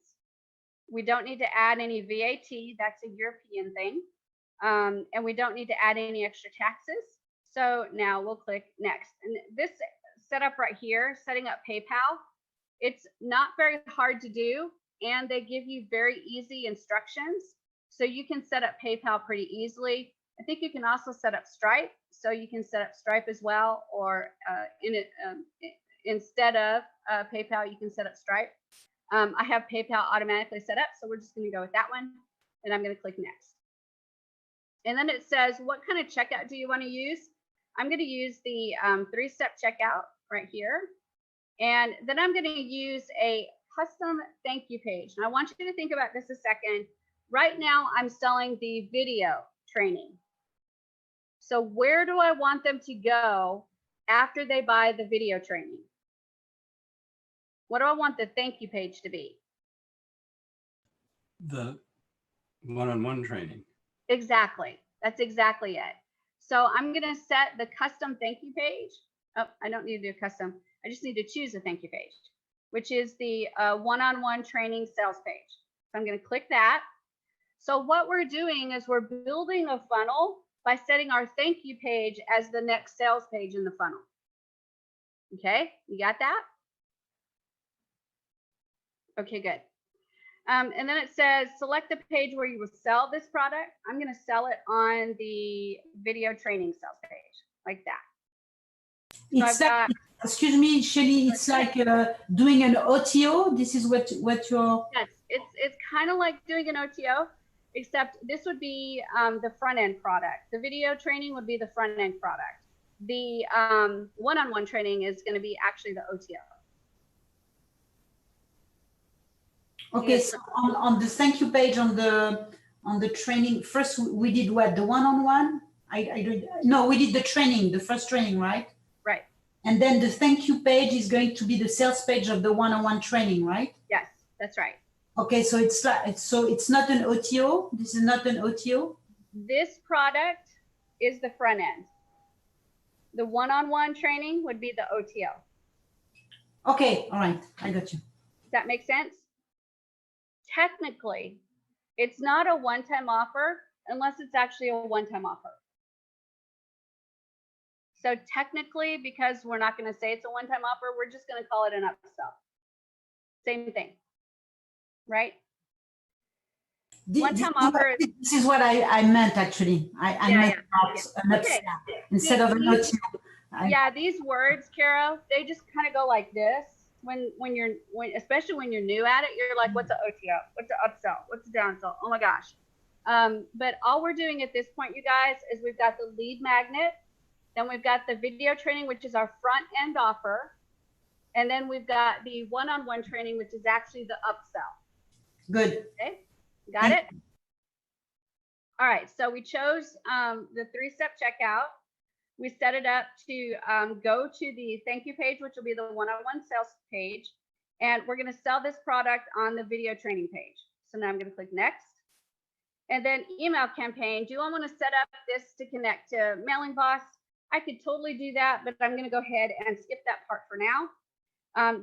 We don't need to add any VAT. That's a European thing. And we don't need to add any extra taxes. So now we'll click next. And this setup right here, setting up PayPal, it's not very hard to do, and they give you very easy instructions. So you can set up PayPal pretty easily. I think you can also set up Stripe. So you can set up Stripe as well, or instead of PayPal, you can set up Stripe. I have PayPal automatically set up, so we're just going to go with that one, and I'm going to click next. And then it says, what kind of checkout do you want to use? I'm going to use the 3-step checkout right here. And then I'm going to use a custom thank you page. And I want you to think about this a second. Right now, I'm selling the video training. So where do I want them to go after they buy the video training? What do I want the thank you page to be? The one-on-one training. Exactly. That's exactly it. So I'm going to set the custom thank you page. Oh, I don't need to do custom. I just need to choose a thank you page, which is the one-on-one training sales page. So I'm going to click that. So what we're doing is we're building a funnel by setting our thank you page as the next sales page in the funnel. Okay, you got that? Okay, good. And then it says, select the page where you will sell this product. I'm going to sell it on the video training sales page, like that. So It's like, excuse me, Shelly, it's like doing an OTO. This is what you're. Yes, it's kind of like doing an OTO, except this would be the front end product. The video training would be the front end product. The one-on-one training is going to be actually the OTO. Okay, so on the thank you page on the training, first we did what, the one-on-one? No, we did the training, the first training, right? Right. And then the thank you page is going to be the sales page of the one-on-one training, right? Yes, that's right. Okay, so it's like, so it's not an OTO. This is not an OTO. This product is the front end. The one-on-one training would be the OTO. Okay, all right, I got you. Does that make sense? Technically, it's not a one-time offer unless it's actually a one-time offer. So technically, because we're not going to say it's a one-time offer, we're just going to call it an upsell. Same thing, right? One-time offer. This is what I meant actually. I meant an upsell instead of an OTO. Yeah, these words, Carol, they just kind of go like this. Especially when you're new at it, you're like, what's an OTO? What's an upsell? What's a downsell? Oh my gosh. But all we're doing at this point, you guys, is we've got the lead magnet. Then we've got the video training, which is our front end offer. And then we've got the one-on-one training, which is actually the upsell. Good. Okay, got it? All right, so we chose the 3-step checkout. We set it up to go to the thank you page, which will be the one-on-one sales page. And we're going to sell this product on the video training page. So now I'm going to click next. And then email campaign. Do I want to set up this to connect to Mailing Boss? I could totally do that, but I'm going to go ahead and skip that part for now.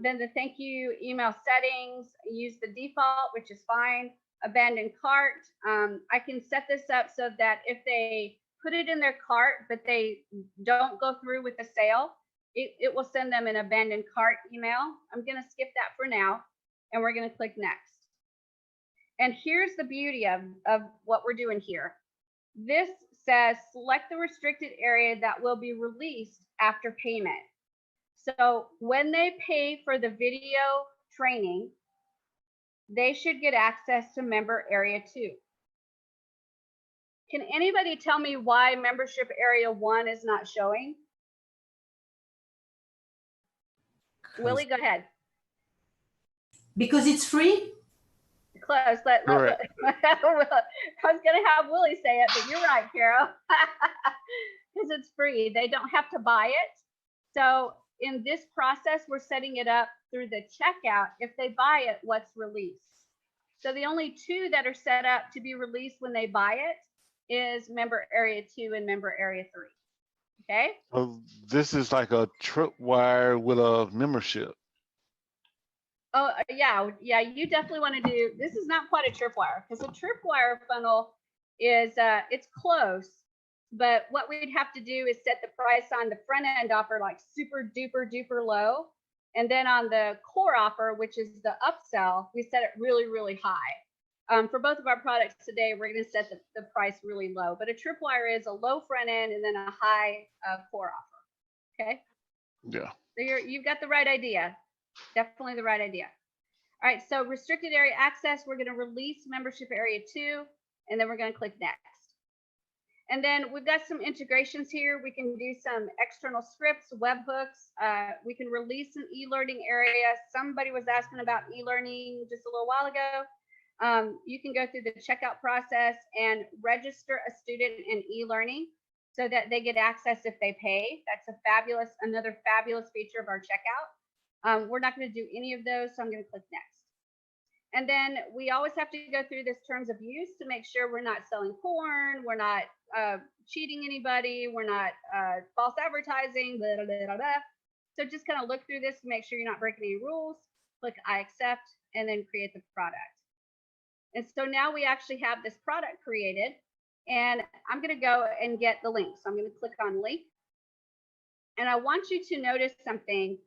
Then the thank you email settings, use the default, which is fine. Abandoned cart. I can set this up so that if they put it in their cart, but they don't go through with the sale, it will send them an abandoned cart email. I'm going to skip that for now, and we're going to click next. And here's the beauty of what we're doing here. This says select the restricted area that will be released after payment. So when they pay for the video training, they should get access to member area 2. Can anybody tell me why membership area 1 is not showing? Willie, go ahead. Because it's free? Close. Correct. I was going to have Willie say it, but you're right, Carol. Because it's free. They don't have to buy it. So in this process, we're setting it up through the checkout. If they buy it, what's released? So the only 2 that are set up to be released when they buy it is member area 2 and member area 3. Okay. So this is like a tripwire with a membership. Oh yeah, you definitely want to do, this is not quite a tripwire, because a tripwire funnel is it's close, but what we'd have to do is set the price on the front end offer like super duper low, and then on the core offer, which is the upsell, we set it really high. For both of our products today, we're going to set the price really low, but a tripwire is a low front end and then a high core offer. Okay. Yeah. So you've got the right idea. Definitely the right idea. All right, so restricted area access, we're going to release membership area 2, and then we're going to click next. And then we've got some integrations here. We can do some external scripts, webhooks. We can release an e-learning area. Somebody was asking about e-learning just a little while ago. You can go through the checkout process and register a student in e-learning so that they get access if they pay. That's another fabulous feature of our checkout. We're not going to do any of those, so I'm going to click next. And then we always have to go through this terms of use to make sure we're not selling porn, we're not cheating anybody, we're not false advertising, blah, blah, blah, blah. So just kind of look through this to make sure you're not breaking any rules. Click I accept, and then create the product. And so now we actually have this product created, and I'm going to go and get the link. So I'm going to click on link, and I want you to notice something,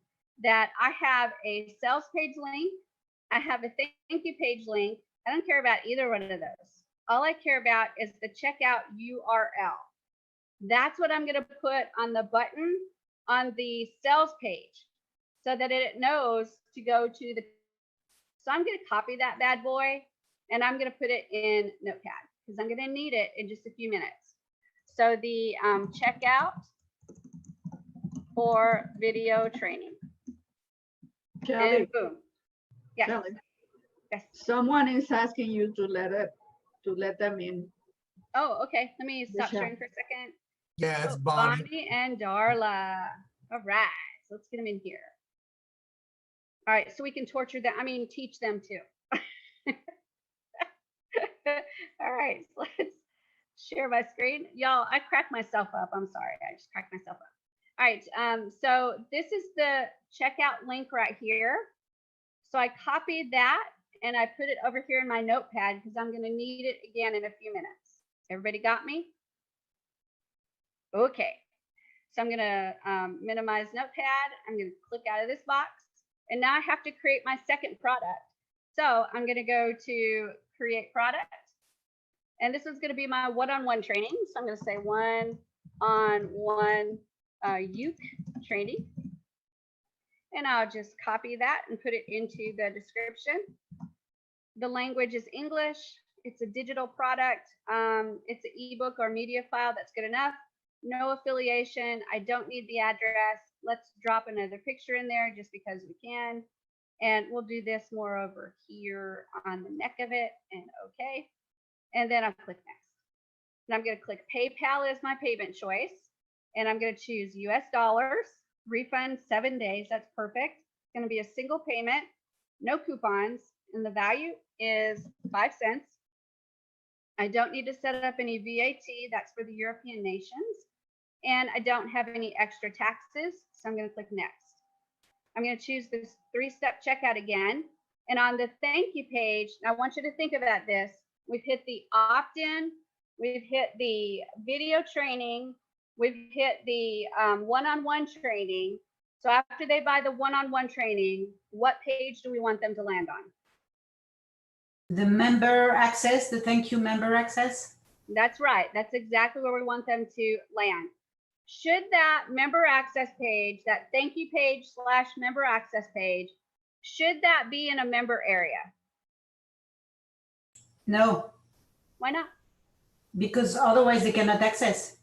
that I have a sales page link, I have a thank you page link. I don't care about either one of those. All I care about is the checkout URL. That's what I'm going to put on the button on the sales page so that it knows to go to the. So I'm going to copy that bad boy and I'm going to put it in Notepad because I'm going to need it in just a few minutes. So the checkout for video training. Kelly, And boom. Yes. Kelly, Yes. someone is asking you to let them in. Oh, okay. Let me stop Michelle. sharing for a second. Yeah, it's Oh, Bonnie. Bonnie and Darla. All right. So let's get them in here. All right. So we can torture them. I mean, teach them too. All right. So let's share my screen. Y'all, I cracked myself up. I'm sorry. I just cracked myself up. All right. So this is the checkout link right here. So I copied that and I put it over here in my notepad because I'm going to need it again in a few minutes. Everybody got me? Okay. So I'm going to minimize notepad. I'm going to click out of this box. And now I have to create my second product. So I'm going to go to create product. And this is going to be my one-on-one training. So I'm going to say one-on-one uke training. And I'll just copy that and put it into the description. The language is English. It's a digital product. It's an ebook or media file. That's good enough. No affiliation. I don't need the address. Let's drop another picture in there just because we can. And we'll do this more over here on the neck of it. And okay. And then I'll click next. And I'm going to click PayPal as my payment choice. And I'm going to choose US dollars. Refund 7 days. That's perfect. It's going to be a single payment, no coupons, and the value is 5 cents. I don't need to set up any VAT. That's for the European nations. And I don't have any extra taxes. So I'm going to click next. I'm going to choose this 3-step checkout again. And on the thank you page, I want you to think about this. We've hit the opt-in. We've hit the video training. We've hit the one-on-one training. So after they buy the one-on-one training, what page do we want them to land on? The member access, the thank you member access. That's right. That's exactly where we want them to land. Should that member access page, that thank you page / member access page, should that be in a member area? No, Why not? because otherwise they cannot access.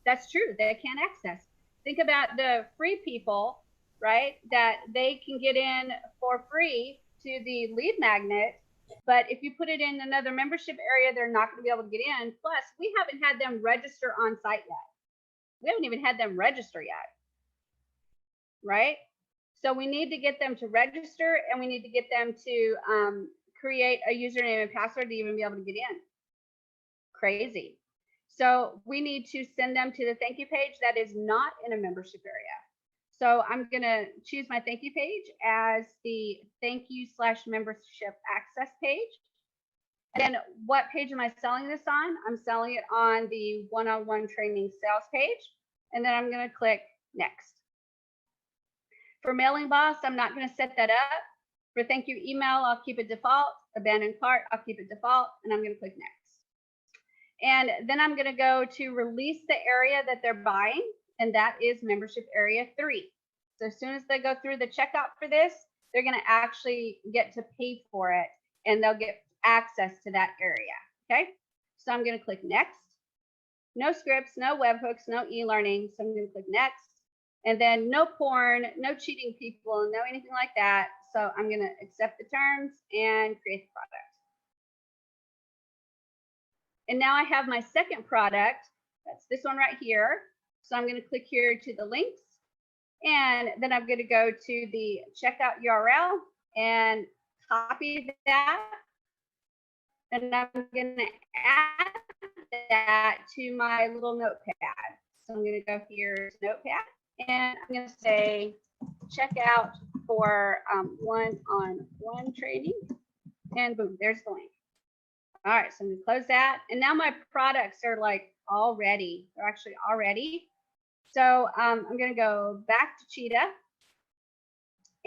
That's true. They can't access. Think about the free people, right? That they can get in for free to the lead magnet. But if you put it in another membership area, they're not going to be able to get in. Plus, we haven't had them register on site yet. We haven't even had them register yet, right? So we need to get them to register, and we need to get them to create a username and password to even be able to get in. Crazy. So we need to send them to the thank you page that is not in a membership area. So I'm going to choose my thank you page as the thank you / membership access page. And what page am I selling this on? I'm selling it on the one-on-one training sales page. And then I'm going to click next. For mailing boss, I'm not going to set that up. For thank you email, I'll keep it default. Abandoned cart, I'll keep it default. And I'm going to click next. And then I'm going to go to release the area that they're buying, and that is membership area 3. So as soon as they go through the checkout for this, they're going to actually get to pay for it, and they'll get access to that area. Okay, so I'm going to click next. No scripts, no webhooks, no e-learning. So I'm going to click next, and then no porn, no cheating people, no anything like that. So I'm going to accept the terms and create the product. And now I have my second product. That's this one right here. So I'm going to click here to the links. And then I'm going to go to the checkout URL and copy that. And I'm going to add that to my little notepad. So I'm going to go here to notepad. And I'm going to say checkout for one-on-one training. And boom, there's the link. All right, so I'm gonna close that. And now my products are like all ready. They're actually all ready. So I'm gonna go back to Cheetah.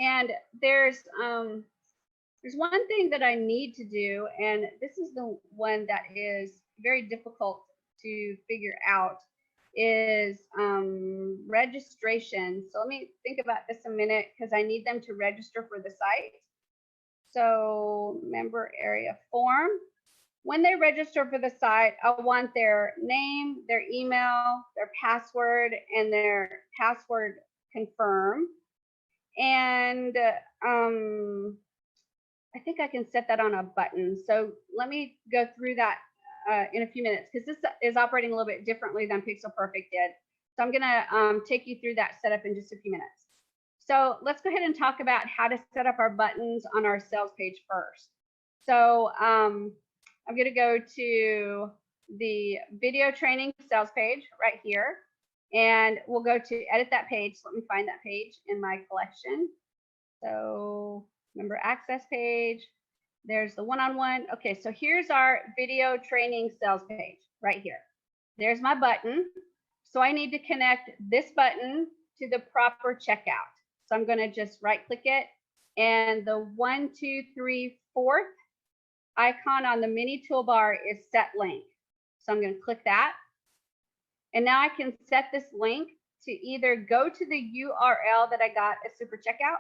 And there's one thing that I need to do, and this is the one that is very difficult to figure out, is registration. So let me think about this a minute, because I need them to register for the site. So member area form. When they register for the site, I want their name, their email, their password, and their password confirm. And I think I can set that on a button. So let me go through that in a few minutes, because this is operating a little bit differently than Pixel Perfect did. So I'm gonna take you through that setup in just a few minutes. So let's go ahead and talk about how to set up our buttons on our sales page first. So I'm going to go to the video training sales page right here, and we'll go to edit that page. So let me find that page in my collection. So member access page, there's the one-on-one. Okay, so here's our video training sales page right here. There's my button. So I need to connect this button to the proper checkout. So I'm going to just right click it, and the 1, 2, 3, 4th icon on the mini toolbar is set link. So I'm going to click that. And now I can set this link to either go to the URL that I got at Super Checkout,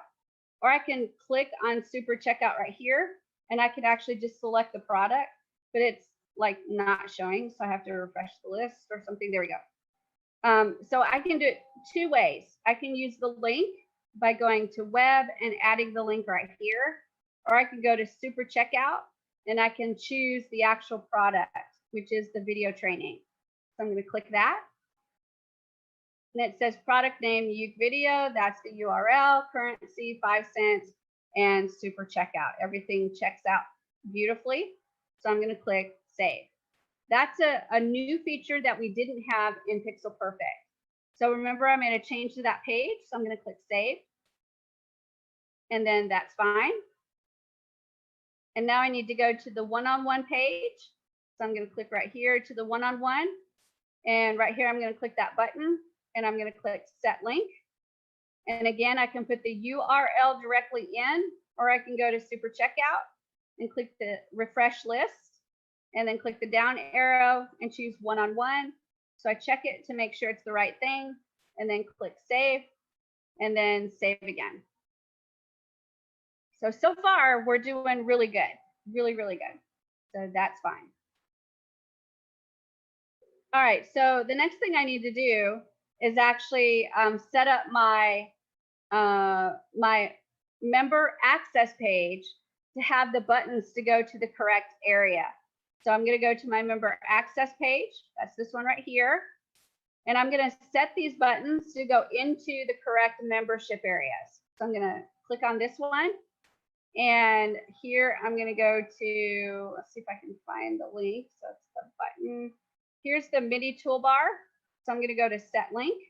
or I can click on Super Checkout right here, and I can actually just select the product, but it's like not showing. So I have to refresh the list or something. There we go. So I can do it 2 ways. I can use the link by going to web and adding the link right here, or I can go to Super Checkout and I can choose the actual product, which is the video training. So I'm going to click that. And it says product name, Uke Video. That's the URL, currency, 5 cents, and Super Checkout. Everything checks out beautifully. So I'm going to click Save. That's a new feature that we didn't have in Pixel Perfect. So remember, I made a change to that page. So I'm going to click Save. And then that's fine. And now I need to go to the one-on-one page. So I'm going to click right here to the one-on-one. And right here, I'm going to click that button, and I'm going to click Set Link. And again, I can put the URL directly in, or I can go to Super Checkout and click the refresh list, and then click the down arrow and choose one-on-one. So I check it to make sure it's the right thing, and then click save, and then save again. So far we're doing really good, really good. So that's fine. All right, so the next thing I need to do is actually set up my my member access page to have the buttons to go to the correct area. So I'm going to go to my member access page. That's this one right here. And I'm going to set these buttons to go into the correct membership areas. So I'm going to click on this one. And here I'm going to go to, let's see if I can find the link. So it's the button. Here's the MIDI toolbar. So I'm going to go to set link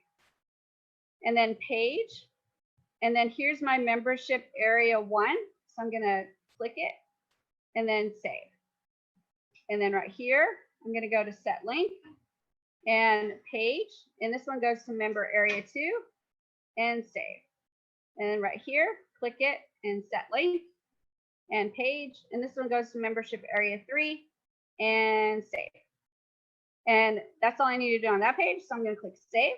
and then page. And then here's my membership area 1. So I'm going to click it and then save. And then right here, I'm going to go to set link and page. And this one goes to member area 2 and save. And then right here, click it and set link and page. And this one goes to membership area 3 and save. And that's all I need to do on that page. So I'm going to click save.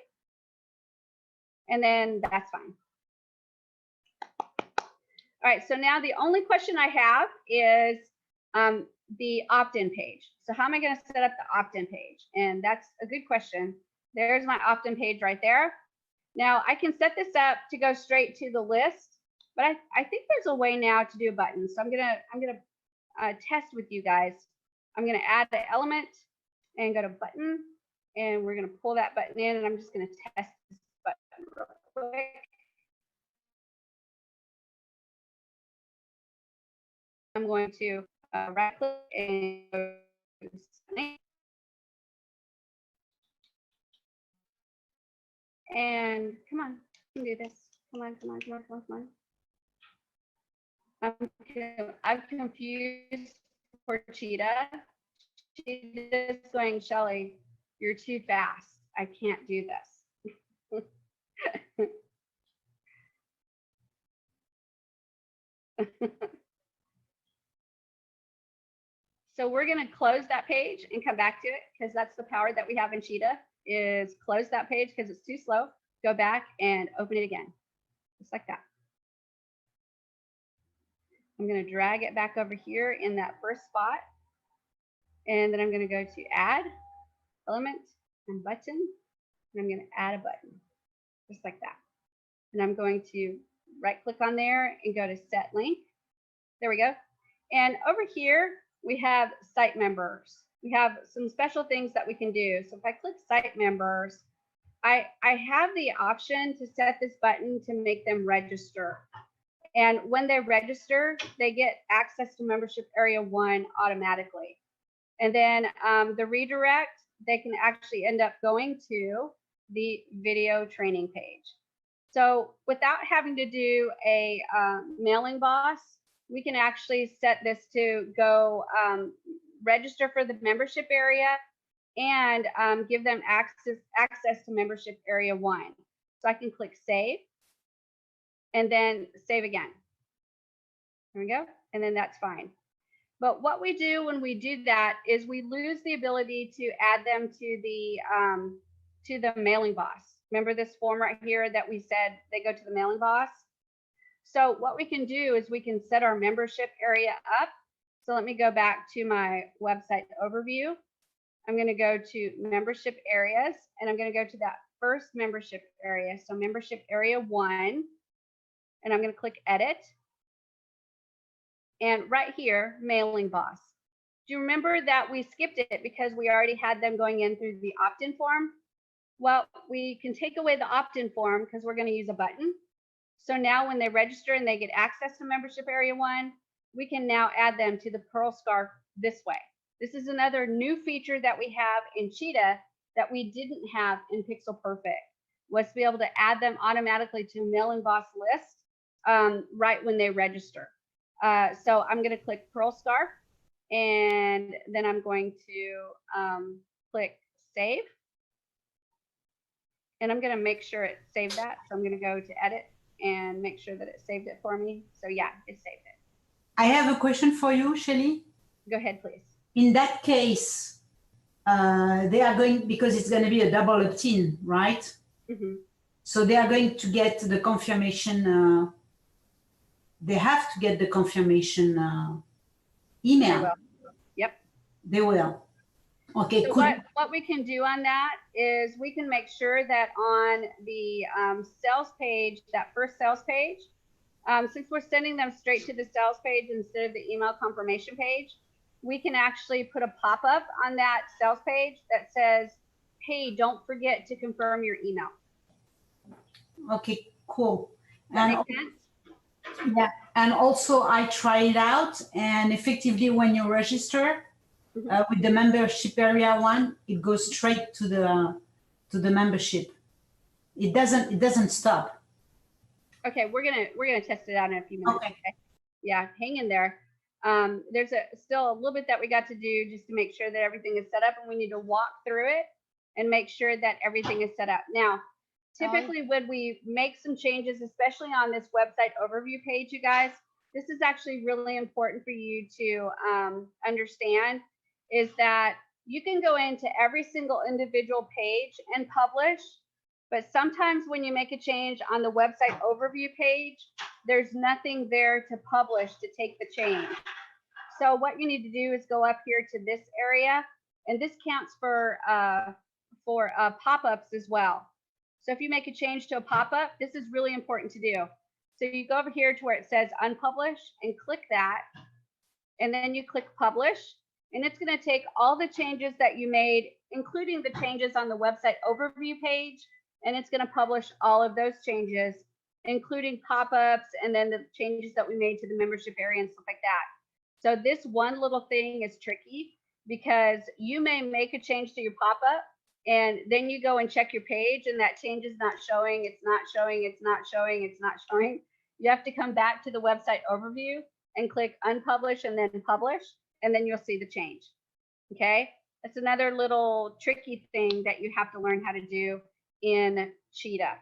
And then that's fine. All right, so now the only question I have is the opt-in page. So how am I going to set up the opt-in page? And that's a good question. There's my opt-in page right there. Now I can set this up to go straight to the list, but I think there's a way now to do a button. So I'm gonna test with you guys. I'm gonna add the element and go to button, and we're gonna pull that button in, and I'm just gonna test this button real quick. I'm going to right click and go to setting. And come on, you can do this. Come on. I'm confused for Cheetah. Cheetah's going, Shelly, you're too fast. I can't do this. So we're going to close that page and come back to it because that's the power that we have in Cheetah is close that page because it's too slow. Go back and open it again, just like that. I'm going to drag it back over here in that first spot. And then I'm going to go to add, element, and button. And I'm going to add a button, just like that. And I'm going to right click on there and go to set link. There we go. And over here, we have site members. We have some special things that we can do. So if I click site members, I have the option to set this button to make them register. And when they register, they get access to membership area 1 automatically. And then the redirect, they can actually end up going to the video training page. So without having to do a mailing boss, we can actually set this to go register for the membership area and give them access to membership area 1. So I can click save and then save again. There we go. And then that's fine. But what we do when we do that is we lose the ability to add them to the mailing boss. Remember this form right here that we said they go to the mailing boss? So what we can do is we can set our membership area up. So let me go back to my website overview. I'm going to go to membership areas, and I'm going to go to that first membership area. So membership area 1, and I'm going to click edit. And right here, mailing boss. Do you remember that we skipped it because we already had them going in through the opt-in form? Well, we can take away the opt-in form because we're going to use a button. So now when they register and they get access to membership area 1, we can now add them to the Pearl Scarf this way. This is another new feature that we have in Cheetah that we didn't have in Pixel Perfect, was to be able to add them automatically to mailing boss list right when they register. So I'm going to click Pearl Scarf, and then I'm going to click save. And I'm going to make sure it saved that. So I'm going to go to edit and make sure that it saved it for me. So yeah, it saved it. I have a question for you, Shelly. Go ahead, please. In that case, they are going, because it's going to be a double opt-in, right? Mhm. So they are going to get the confirmation. They have to get the confirmation They email. will. Yep. They will. Okay, So cool. what we can do on that is we can make sure that on the sales page, that first sales page, since we're sending them straight to the sales page instead of the email confirmation page, we can actually put a pop-up on that sales page that says, hey, don't forget to confirm your email. Okay, cool. Does that And make sense? yeah, and also I tried it out, and effectively when you register with the membership area one, it goes straight to the membership. It doesn't stop. Okay, we're gonna test it out in a few minutes. Okay. Yeah, hang in there. There's still a little bit that we got to do just to make sure that everything is set up, and we need to walk through it and make sure that everything is set up. Now, typically when we make some changes, especially on this website overview page, you guys, this is actually really important for you to understand, is that you can go into every single individual page and publish, but sometimes when you make a change on the website overview page, there's nothing there to publish to take the change. So what you need to do is go up here to this area, and this counts for pop-ups as well. So if you make a change to a pop-up, this is really important to do. So you go over here to where it says unpublish and click that, and then you click publish, and it's going to take all the changes that you made, including the changes on the website overview page, and it's going to publish all of those changes, including pop-ups and then the changes that we made to the membership area and stuff like that. So this one little thing is tricky because you may make a change to your pop-up and then you go and check your page and that change is not showing, it's not showing, it's not showing, it's not showing. You have to come back to the website overview and click unpublish and then publish, and then you'll see the change. Okay, that's another little tricky thing that you have to learn how to do in Cheetah.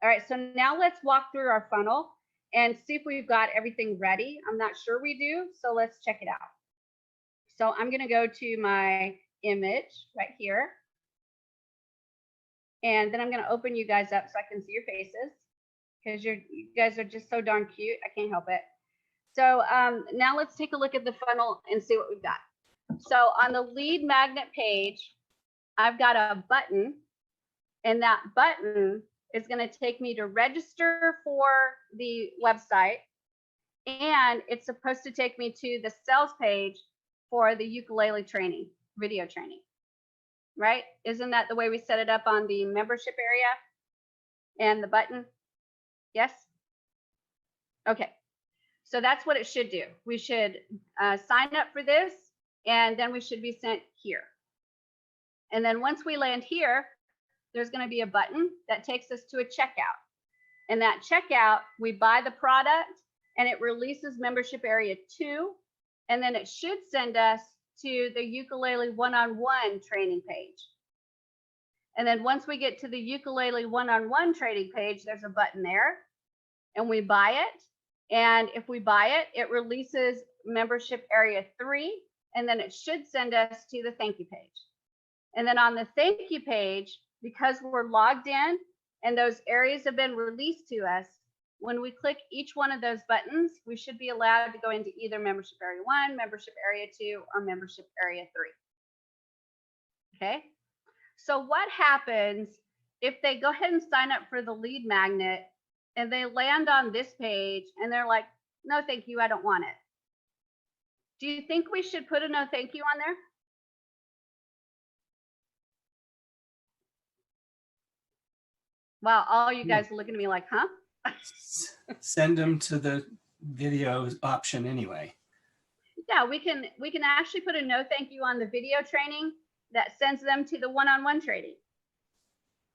All right, so now let's walk through our funnel and see if we've got everything ready. I'm not sure we do, so let's check it out. So I'm going to go to my image right here, and then I'm going to open you guys up so I can see your faces, because you guys are just so darn cute. I can't help it. So now let's take a look at the funnel and see what we've got. So on the lead magnet page, I've got a button, and that button is going to take me to register for the website, and it's supposed to take me to the sales page for the ukulele training, video training, right? Isn't that the way we set it up on the membership area and the button? Yes? Okay, so that's what it should do. We should sign up for this, and then we should be sent here. And then once we land here, there's going to be a button that takes us to a checkout. And that checkout, we buy the product and it releases membership area 2. And then it should send us to the ukulele one-on-one training page. And then once we get to the ukulele one-on-one training page, there's a button there and we buy it. And if we buy it, it releases membership area 3. And then it should send us to the thank you page. And then on the thank you page, because we're logged in and those areas have been released to us, when we click each one of those buttons, we should be allowed to go into either membership area 1, membership area 2, or membership area 3. Okay, so what happens if they go ahead and sign up for the lead magnet and they land on this page and they're like, no, thank you, I don't want it? Do you think we should put a no thank you on there? Wow, all you guys are looking at me like, huh? Send them to the video option anyway. Yeah, we can actually put a no thank you on the video training that sends them to the one-on-one training.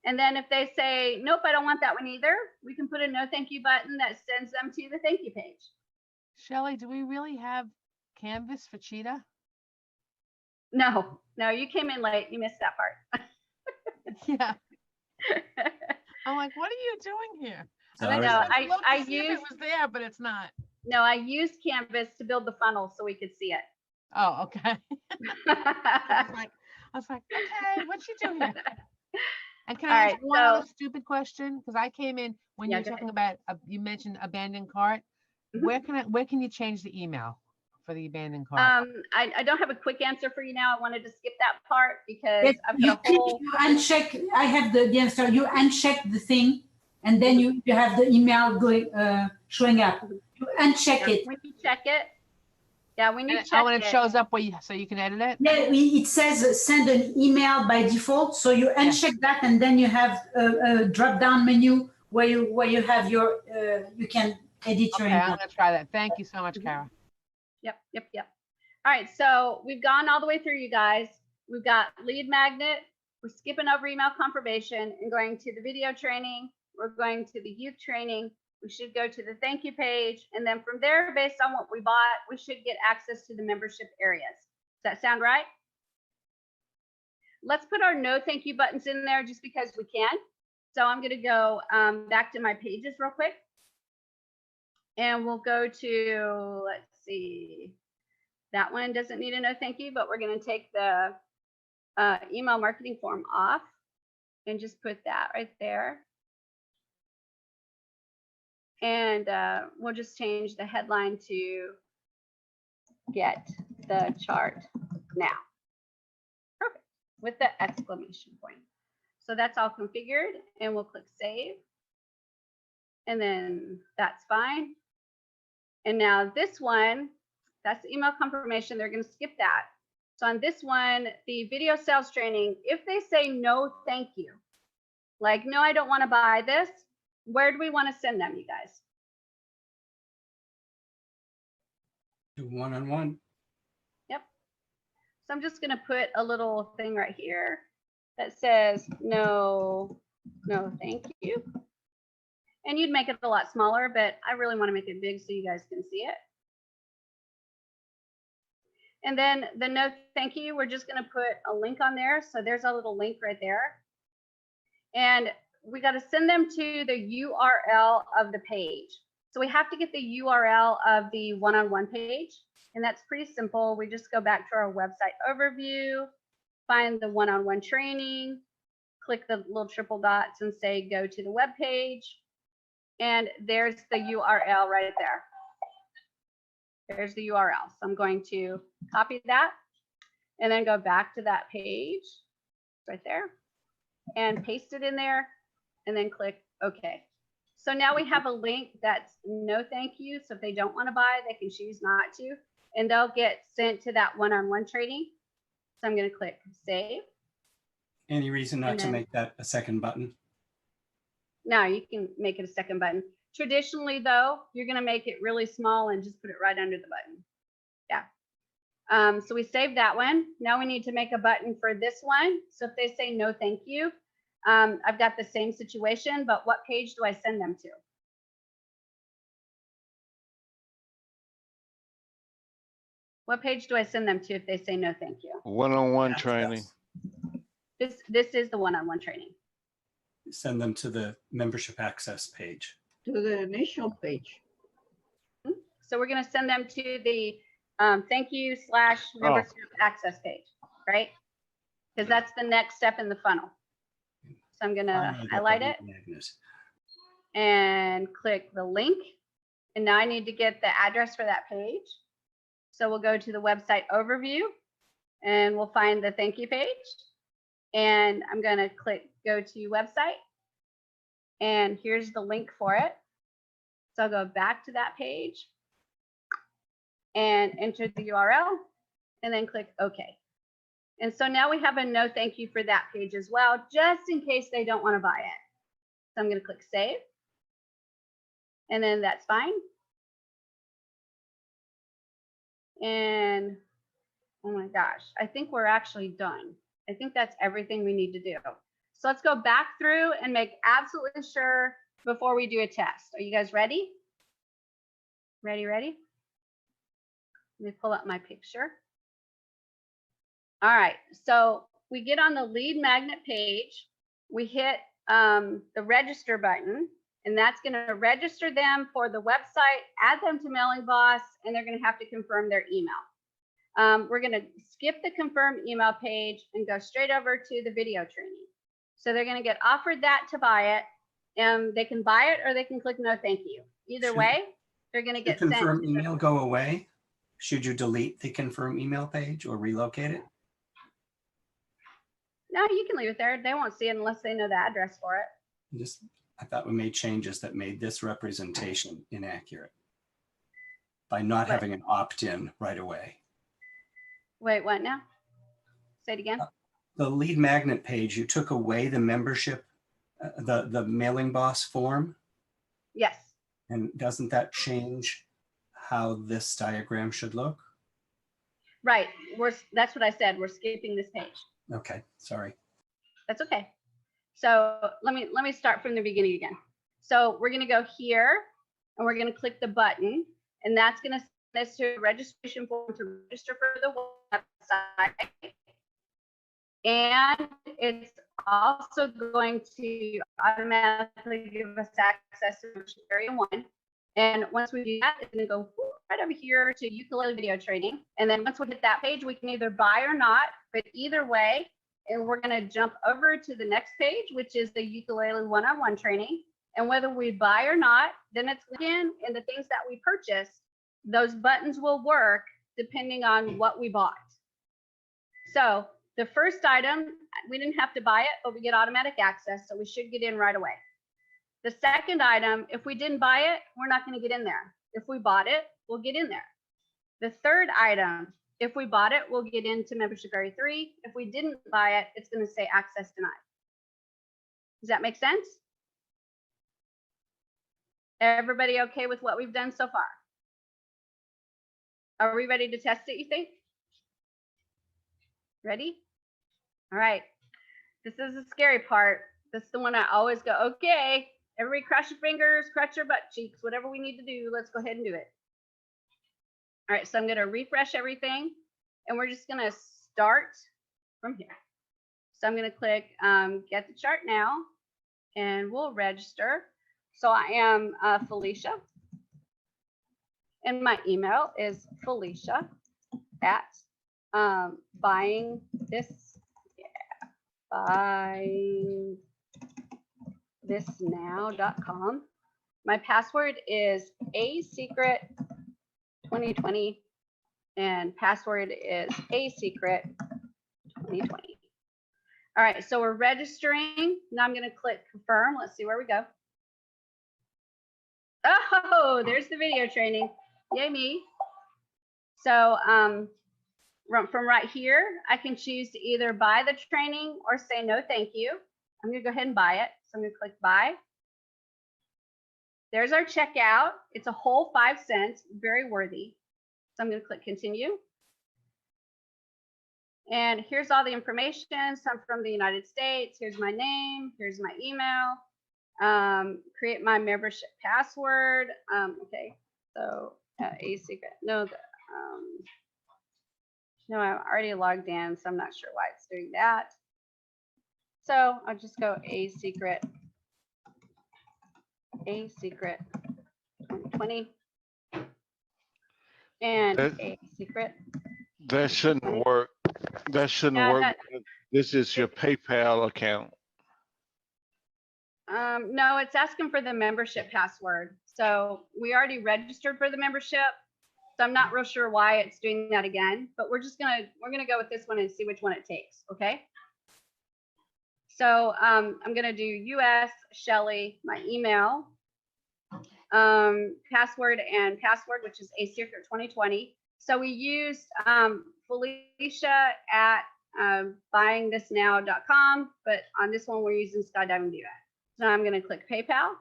And then if they say, nope, I don't want that one either, we can put a no thank you button that sends them to the thank you page. Shelley, do we really have Canvas for Cheetah? No, you came in late. You missed that part. Yeah. I'm like, what are you doing here? So And No, just went to look to I see if it used- was there, but it's not. No, I used Canvas to build the funnel so we could see it. Oh, okay. I was like, okay, what'd she do here? And can All I right, ask one other so- stupid question? Because I came in when Yeah, you were go talking about, you mentioned abandoned cart. Mhm. Where can you change the email for the abandoned cart? I don't have a quick answer for you now. I wanted to skip that part because Yes, I've you got a click, whole. you uncheck. I have the answer. You uncheck the thing, and then you have the email going showing up. You uncheck Yeah, it. when you check it. Yeah, when you And, check and it shows up where you, so you can edit it? Yeah, it says send an email by default. So you uncheck that, and then you have a drop down menu where you have your you can edit your Okay, I'm email. gonna try that. Thank you so much, Kara. Yep. All right, so we've gone all the way through, you guys. We've got lead magnet. We're skipping over email confirmation and going to the video training. We're going to the youth training. We should go to the thank you page. And then from there, based on what we bought, we should get access to the membership areas. Does that sound right? Let's put our no thank you buttons in there just because we can. So I'm going to go back to my pages real quick. And we'll go to, let's see, that one doesn't need a no thank you, but we're going to take the email marketing form off and just put that right there. And we'll just change the headline to get the chart now. Perfect, with the exclamation point. So that's all configured, and we'll click save. And then that's fine. And now this one, that's the email confirmation. They're going to skip that. So on this one, the video sales training, if they say no, thank you, like, no, I don't want to buy this, where do we want to send them, you guys? Do one-on-one. Yep. So I'm just going to put a little thing right here that says no, thank you. And you'd make it a lot smaller, but I really want to make it big so you guys can see it. And then the no thank you, we're just going to put a link on there. So there's a little link right there. And we got to send them to the URL of the page. So we have to get the URL of the one-on-one page. And that's pretty simple. We just go back to our website overview, find the one-on-one training, click the little triple dots and say go to the web page. And there's the URL right there. There's the URL. So I'm going to copy that and then go back to that page right there and paste it in there and then click OK. So now we have a link that's no thank you. So if they don't want to buy, they can choose not to, and they'll get sent to that one-on-one training. So I'm going to click save. Any reason not to then- make that a second button? Now you can make it a second button. Traditionally, though, you're going to make it really small and just put it right under the button. Yeah. So we saved that one. Now we need to make a button for this one. So if they say no, thank you, I've got the same situation, but what page do I send them to? What page do I send them to if they say no, thank you? One-on-one Access. training. This is the one-on-one training. Send them to the membership access page. To the initial page. So we're going to send them to the thank you / membership access page, right? Because that's the next step in the funnel. So I'm going to Finally got highlight the it magnet. and click the link. And now I need to get the address for that page. So we'll go to the website overview and we'll find the thank you page. And I'm going to click go to website. And here's the link for it. So I'll go back to that page and enter the URL and then click OK. And so now we have a no thank you for that page as well, just in case they don't want to buy it. So I'm going to click save. And then that's fine. And oh my gosh, I think we're actually done. I think that's everything we need to do. So let's go back through and make absolutely sure before we do a test. Are you guys ready? Ready? Let me pull up my picture. All right, so we get on the lead magnet page, we hit the register button, and that's going to register them for the website, add them to Mailing Boss, and they're going to have to confirm their email. We're going to skip the confirm email page and go straight over to the video training. So they're going to get offered that to buy it, and they can buy it or they can click no thank you. Either way, they're going to get Should sent. confirm email go away? Should you delete the confirm email page or relocate it? No, you can leave it there. They won't see it unless they know the address for it. I thought we made changes that made this representation inaccurate by not Right. having an opt-in right away. Wait, what now? Say it again. The lead magnet page, you took away the membership, the Mailing Boss form, Yes. and doesn't that change how this diagram should look? Right. That's what I said. We're skipping this page. Okay, sorry. That's okay. So let me start from the beginning again. So we're going to go here and we're going to click the button, and that's going to send us to a registration form to register for the website. And it's also going to automatically give us access to area 1. And once we do that, it's going to go right over here to ukulele video training. And then once we hit that page, we can either buy or not, but either way, and we're going to jump over to the next page, which is the ukulele one-on-one training. And whether we buy or not, then it's again in the things that we purchased, those buttons will work depending on what we bought. So the first item, we didn't have to buy it, but we get automatic access, so we should get in right away. The second item, if we didn't buy it, we're not going to get in there. If we bought it, we'll get in there. The third item, if we bought it, we'll get into membership area 3. If we didn't buy it, it's going to say access denied. Does that make sense? Everybody okay with what we've done so far? Are we ready to test it, you think? Ready? All right. This is the scary part. This is the one I always go, okay, everybody cross your fingers, cross your butt cheeks, whatever we need to do, let's go ahead and do it. All right, so I'm going to refresh everything, and we're just going to start from here. So I'm going to click get the chart now, and we'll register. So I am Felicia, and my email is Felicia at buyingthisnow.com. My password is asecret2020, and password is asecret2020. All right, so we're registering. Now I'm going to click confirm. Let's see where we go. Oh, there's the video training. Yay me. So from right here, I can choose to either buy the training or say no thank you. I'm going to go ahead and buy it. So I'm going to click buy. There's our checkout. It's a whole 5 cents, very worthy. So I'm going to click continue. And here's all the information. So I'm from the United States. Here's my name. Here's my email. Create my membership password. Okay, so a secret. No, no, I'm already logged in, so I'm not sure why it's doing that. So I'll just go a secret 2020, and a secret. That shouldn't work. That shouldn't work. This is your PayPal account. No, it's asking for the membership password. So we already registered for the membership. So I'm not real sure why it's doing that again, but we're gonna go with this one and see which one it takes. Okay. So I'm gonna do US Shelly, my email, password, which is asecret2020. So we used Felicia at buyingthisnow.com, but on this one we're using Skydiving Diva. So I'm going to click PayPal,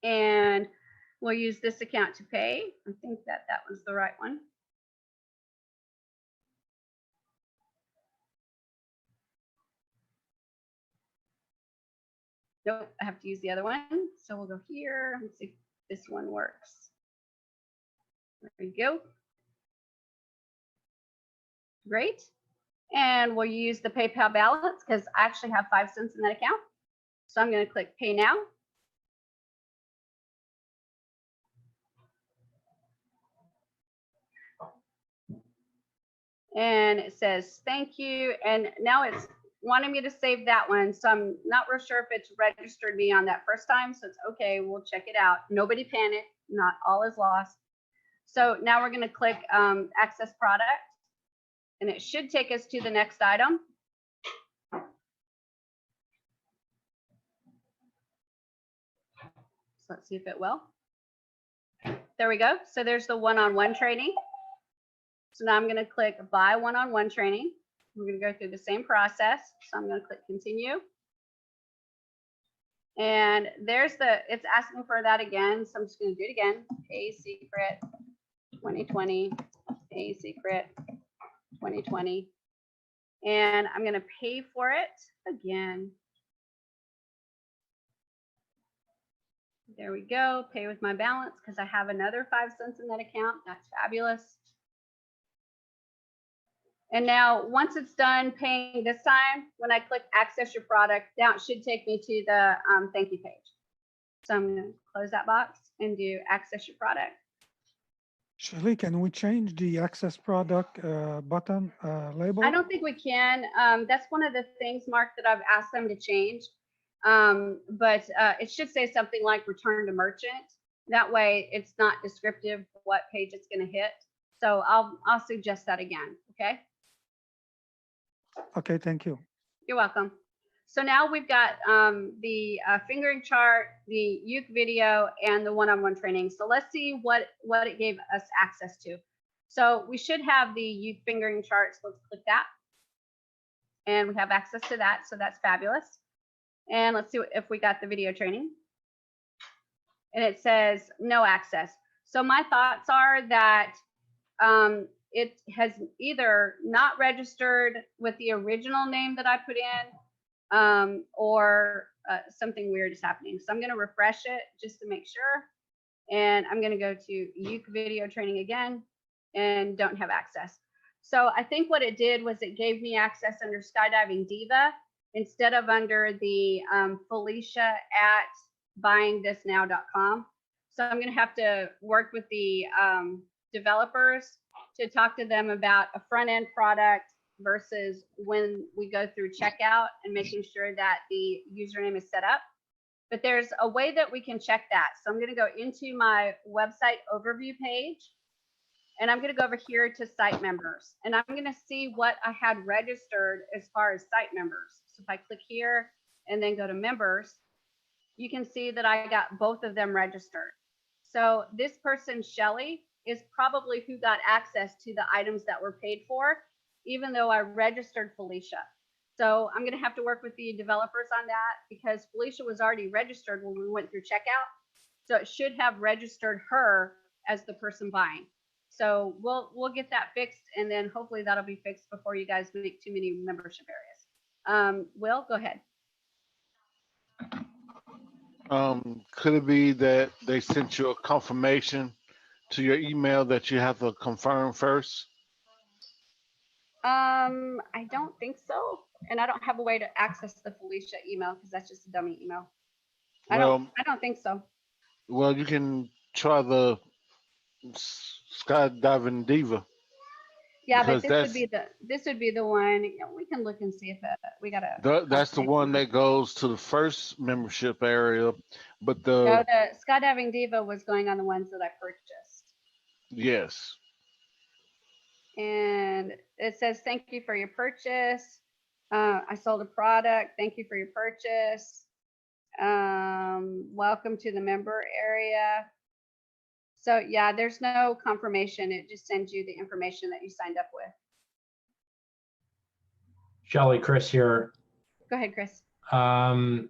and we'll use this account to pay. I think that was the right one. Nope, I have to use the other one. So we'll go here and see if this one works. There we go. Great. And we'll use the PayPal balance because I actually have 5 cents in that account. So I'm going to click pay now. And it says thank you. And now it's wanting me to save that one. So I'm not real sure if it's registered me on that first time. So it's okay. We'll check it out. Nobody panic. Not all is lost. So now we're going to click access product. And it should take us to the next item. So let's see if it will. There we go. So there's the one-on-one training. So now I'm going to click buy one-on-one training. We're going to go through the same process. So I'm going to click continue. And there's it's asking for that again. So I'm just going to do it again. Pay secret 2020, pay secret 2020. And I'm going to pay for it again. There we go. Pay with my balance because I have another 5 cents in that account. That's fabulous. And now once it's done paying this time, when I click access your product, now it should take me to the thank you page. So I'm going to close that box and do access your product. Shirley, can we change the access product button label? I don't think we can. That's one of the things, Mark, that I've asked them to change. But it should say something like return to merchant. That way it's not descriptive of what page it's going to hit. So I'll suggest that again. Okay. Okay, thank you. You're welcome. So now we've got the fingering chart, the youth video, and the one-on-one training. So let's see what it gave us access to. So we should have the youth fingering charts. Let's click that. And we have access to that. So that's fabulous. And let's see if we got the video training. And it says no access. So my thoughts are that it has either not registered with the original name that I put in, or something weird is happening. So I'm going to refresh it just to make sure. And I'm going to go to youth video training again and don't have access. So I think what it did was it gave me access under Skydiving Diva instead of under the Felicia at buyingthisnow.com. So I'm going to have to work with the developers to talk to them about a front end product versus when we go through checkout and making sure that the username is set up. But there's a way that we can check that. So I'm going to go into my website overview page, and I'm going to go over here to site members, and I'm going to see what I had registered as far as site members. So if I click here and then go to members, you can see that I got both of them registered. So this person, Shelly, is probably who got access to the items that were paid for, even though I registered Felicia. So I'm going to have to work with the developers on that because Felicia was already registered when we went through checkout. So it should have registered her as the person buying. So we'll get that fixed, and then hopefully that'll be fixed before you guys make too many membership areas. Will, go ahead. Could it be that they sent you a confirmation to your email that you have to confirm first? I don't think so. And I don't have a way to access the Felicia email because that's just a dummy email. I don't think so. Well, you can try the Skydiving Diva. Yeah, but because this would be the one. You know, we can look and see if we got a. That's the one that goes to the first membership area, but No, the Skydiving Diva was going on the ones that I purchased. Yes. And it says, thank you for your purchase. I sold a product. Thank you for your purchase. Welcome to the member area. So yeah, there's no confirmation. It just sends you the information that you signed up with. Shelly, Chris here. Go ahead, Chris. Can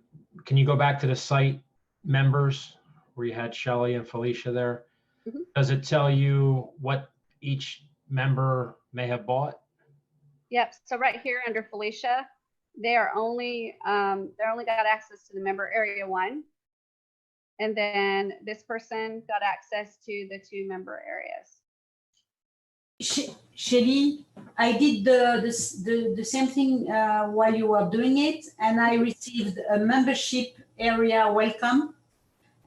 you go back to the site members where you had Shelly and Felicia there? Mm-hmm. Does it tell you what each member may have bought? Yep. So right here under Felicia, they're only got access to the member area 1. And then this person got access to the 2 member areas. Shelly, I did the same thing while you were doing it, and I received a membership area welcome,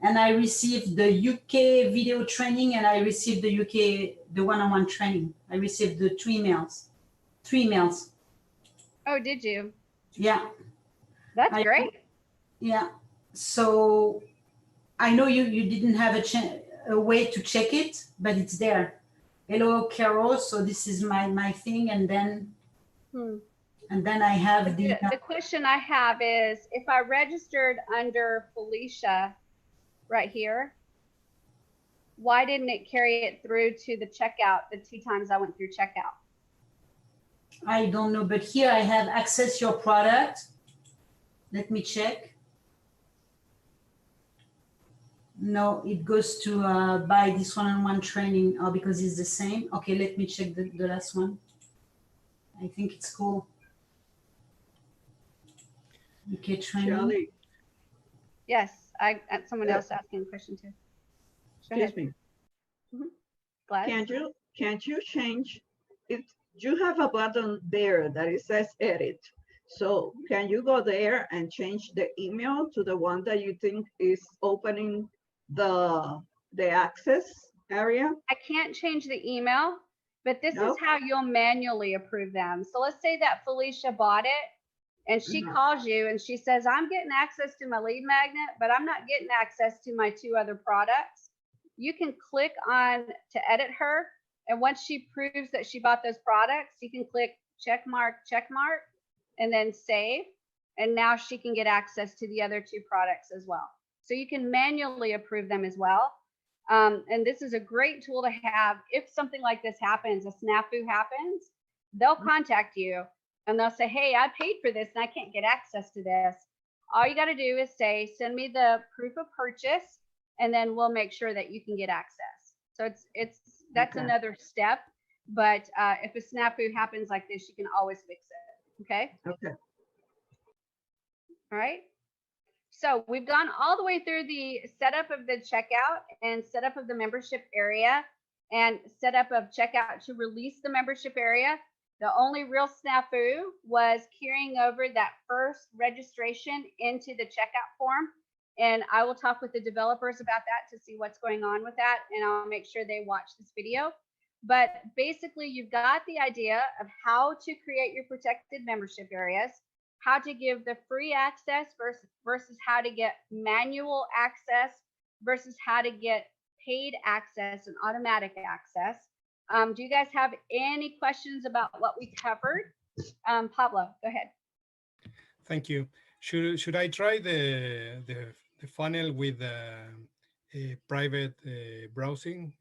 and I received the UK video training, and I received the one-on-one training. I received the 3 emails. 3 emails. Oh, did you? Yeah. That's great. Yeah. So I know you didn't have a way to check it, but it's there. Hello, Carol. So this is my thing, and then I have The question I have is, if I registered under Felicia right here, why didn't it carry it through to the checkout the 2 times I went through checkout? I don't know, but here I have access your product. Let me check. No, it goes to buy this one-on-one training because it's the same. Okay, let me check the last one. I think it's cool. Okay, training. Shelley, Yes, someone else asking a question too. Go excuse ahead. me. Gladys? Can't you change it? You have a button there that it says edit. So can you go there and change the email to the one that you think is opening the access area? I can't change the email, but this is how you'll manually approve them. So let's say that Felicia bought it and she calls you and she says, I'm getting access to my lead magnet, but I'm not getting access to my 2 other products. You can click on to edit her. And once she proves that she bought those products, you can click check mark, and then save. And now she can get access to the other 2 products as well. So you can manually approve them as well. And this is a great tool to have. If something like this happens, a snafu happens, they'll contact you and they'll say, hey, I paid for this and I can't get access to this. All you got to do is say, send me the proof of purchase, and then we'll make sure that you can get access. So that's another step. But if a snafu happens like this, you can always fix it. Okay. Okay. All right. So we've gone all the way through the setup of the checkout and setup of the membership area and setup of checkout to release the membership area. The only real snafu was carrying over that first registration into the checkout form. And I will talk with the developers about that to see what's going on with that. And I'll make sure they watch this video. But basically, you've got the idea of how to create your protected membership areas, how to give the free access versus how to get manual access versus how to get paid access and automatic access. Do you guys have any questions about what we covered? Pablo, go ahead. Thank you. Should I try the funnel with private browsing,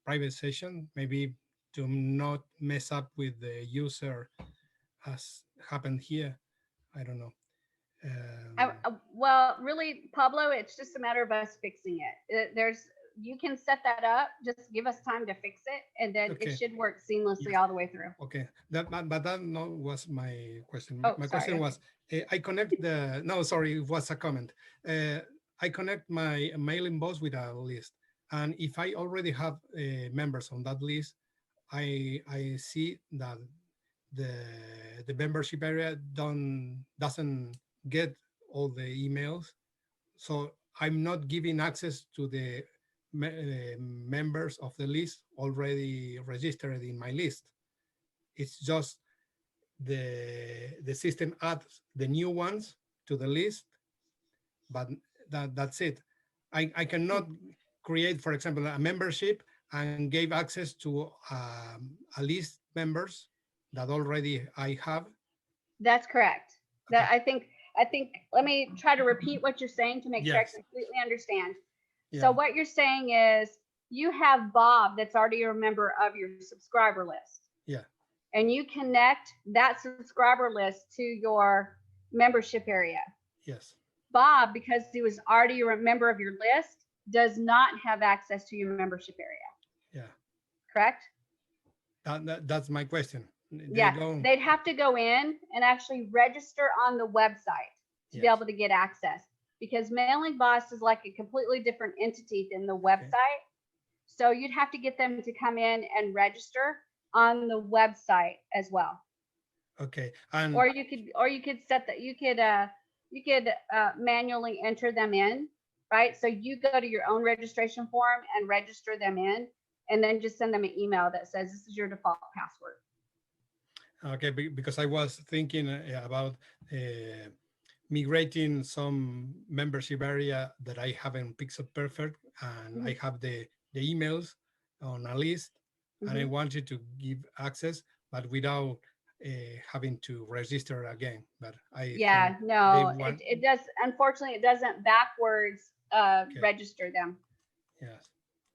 private session, maybe to not mess up with the user as happened here? I don't know. Well, really, Pablo, it's just a matter of us fixing it. You can set that up. Just give us time to fix it, and then it should work seamlessly all the way through. Okay, but that was my question. Oh, my sorry, question was, I connect the. No, sorry, it was a comment. I connect my mailing box with a list, and if I already have members on that list, I see that the membership area doesn't get all the emails, so I'm not giving access to the members of the list already registered in my list. It's just the system adds the new ones to the list, but that's it. I cannot create, for example, a membership and give access to a list members that already I have. That's correct. Okay. That I think. Let me try to repeat what you're saying to make sure I completely understand. Yeah. So what you're saying is you have Bob that's already a member of your subscriber list. Yeah. And you connect that subscriber list to your membership area. Yes. Bob, because he was already a member of your list, does not have access to your membership area. Yeah. Correct? That's my question. They'd have to go in and actually register on the website to be able to get access, because Mailing Boss is like a completely different entity than the website. So you'd have to get them to come in and register on the website as well. Okay. And Or you could set that, you could manually enter them in, right? So you go to your own registration form and register them in, and then just send them an email that says this is your default password. okay, because I was thinking about migrating some membership area that I haven't pixel perfect, and I have the emails on a list, and I wanted to give access, but without having to register again. But Yeah, think no, they want, it does. Unfortunately, it doesn't backwards Okay. register them. yes.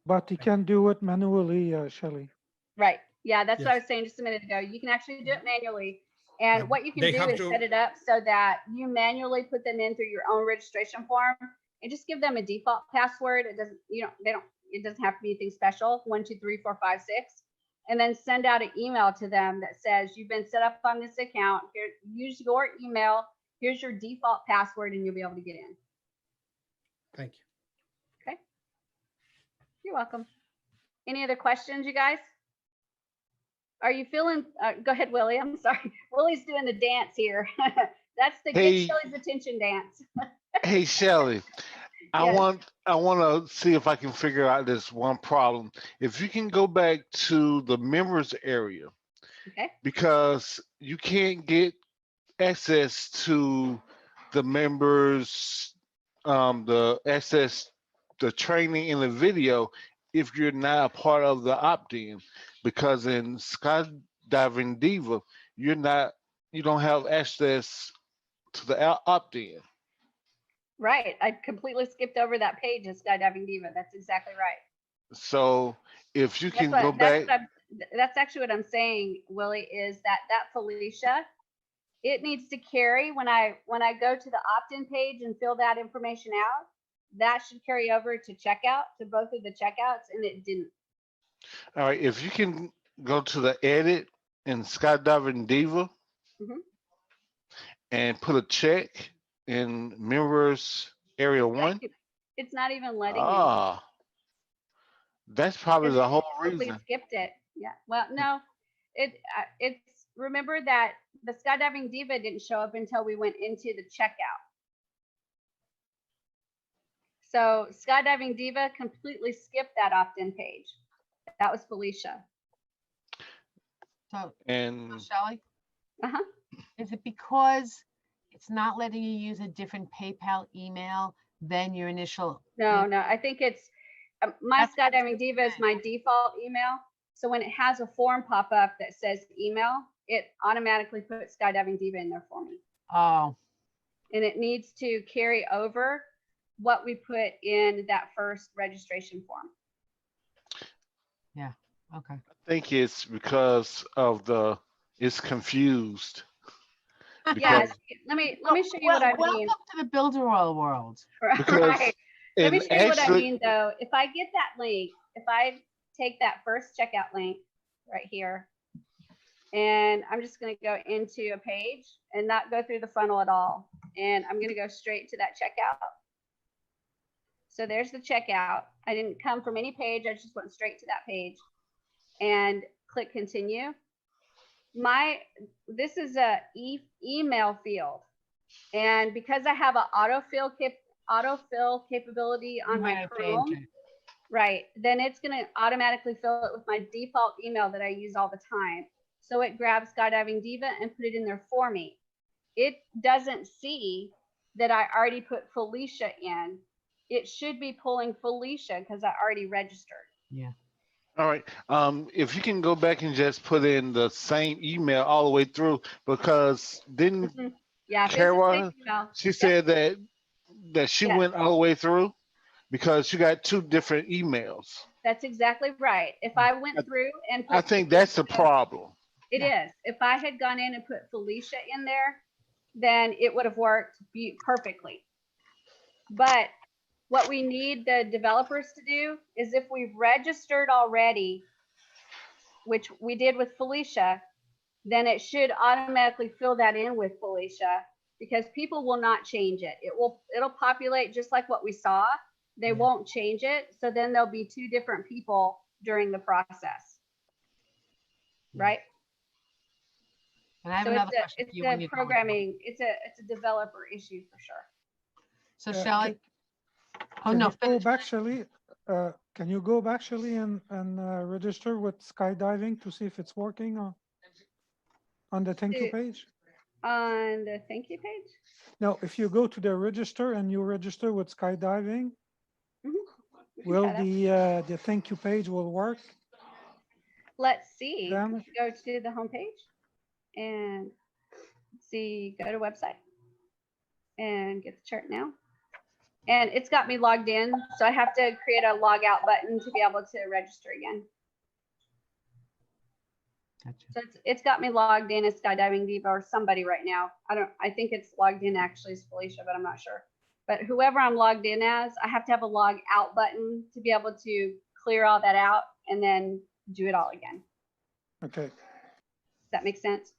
But you can do it manually, Shelley. Right. Yeah, that's what I Yes. was saying just a minute ago. You can actually do it manually. And But what you can they do have is to- set it up so that you manually put them in through your own registration form and just give them a default password. It doesn't, it doesn't have to be anything special. 1, 2, 3, 4, 5, 6. And then send out an email to them that says you've been set up on this account. Here, use your email. Here's your default password, and you'll be able to get in. Thank you. Okay. You're welcome. Any other questions, you guys? Are you feeling, go ahead, Willie. I'm sorry. Willie's doing the dance here. That's the Hey. get Shelley's attention dance. Hey, Shelley, I Yes. want to see if I can figure out this one problem. If you can go back to the members area, Okay. because you can't get access to the members, the training in the video if you're not a part of the opt-in, because in Skydiving Diva, you don't have access to the opt-in. Right. I completely skipped over that page of Skydiving Diva. That's exactly right. So if you can go back, That's actually what I'm saying, Willie, is that Felicia, it needs to carry when I go to the opt-in page and fill that information out, that should carry over to checkout, to both of the checkouts, and it didn't. all right, if you can go to the edit in Skydiving Diva Mhm. and put a check in members area 1. It's not even letting me. Ah, that's probably Because the it whole totally reason. skipped it. Yeah. Well, no, it's remember that the Skydiving Diva didn't show up until we went into the checkout. So Skydiving Diva completely skipped that opt-in page. That was Felicia. So, And Shelley, Uh-huh. is it because it's not letting you use a different PayPal email than your initial? No, I think it's my That's what I was Skydiving Diva is my default email. So when it has a form pop up that says email, it automatically puts Skydiving Diva in there for me. Oh, And it needs to carry over what we put in that first registration form. yeah. Okay. I think it's because of it's confused. Yes. Because, Let me show you what I mean. Welcome to the Builder Oil world. because Right. Let me and show you what I actually, mean, though. If I get that link, if I take that first checkout link right here, and I'm just going to go into a page and not go through the funnel at all. And I'm going to go straight to that checkout. So there's the checkout. I didn't come from any page. I just went straight to that page and click continue. This is a email field. And because I have an autofill capability on my Chrome, right, then it's going to automatically fill it with my default email that I use all the time. So it grabs Skydiving Diva and put it in there for me. It doesn't see that I already put Felicia in. It should be pulling Felicia because I already registered. Yeah. all right. If you can go back and just put in the same email all the way through, because didn't Yeah, if it's the Kara, same email, she said that she Yes. went all the way through because she got 2 different emails. that's exactly right. If I went through and put I think that's the problem. It is. If I had gone in and put Felicia in there, then it would have worked perfectly. But what we need the developers to do is if we've registered already, which we did with Felicia, then it should automatically fill that in with Felicia because people will not change it. It'll populate just like what we saw. They won't change it. So then there'll be 2 different people during the process. right? And I have So another question for you when it's you a go on. programming, it's a developer issue for sure. So Uh, Shelley, oh Can no, you go finish. back, Shelley? Can you go back, Shelley, and register with skydiving to see if it's working on the thank you To- page? On the thank you page? No, if you go to the register and you register with skydiving, We can will try that. the thank you page will work? Let's see. Then Go to the homepage and see, go to website and get the chart now. And it's got me logged in, so I have to create a log out button to be able to register again. Gotcha. So it's got me logged in as Skydiving Diva or somebody right now. I think it's logged in actually as Felicia, but I'm not sure. But whoever I'm logged in as, I have to have a log out button to be able to clear all that out and then do it all again. okay, Does that make sense?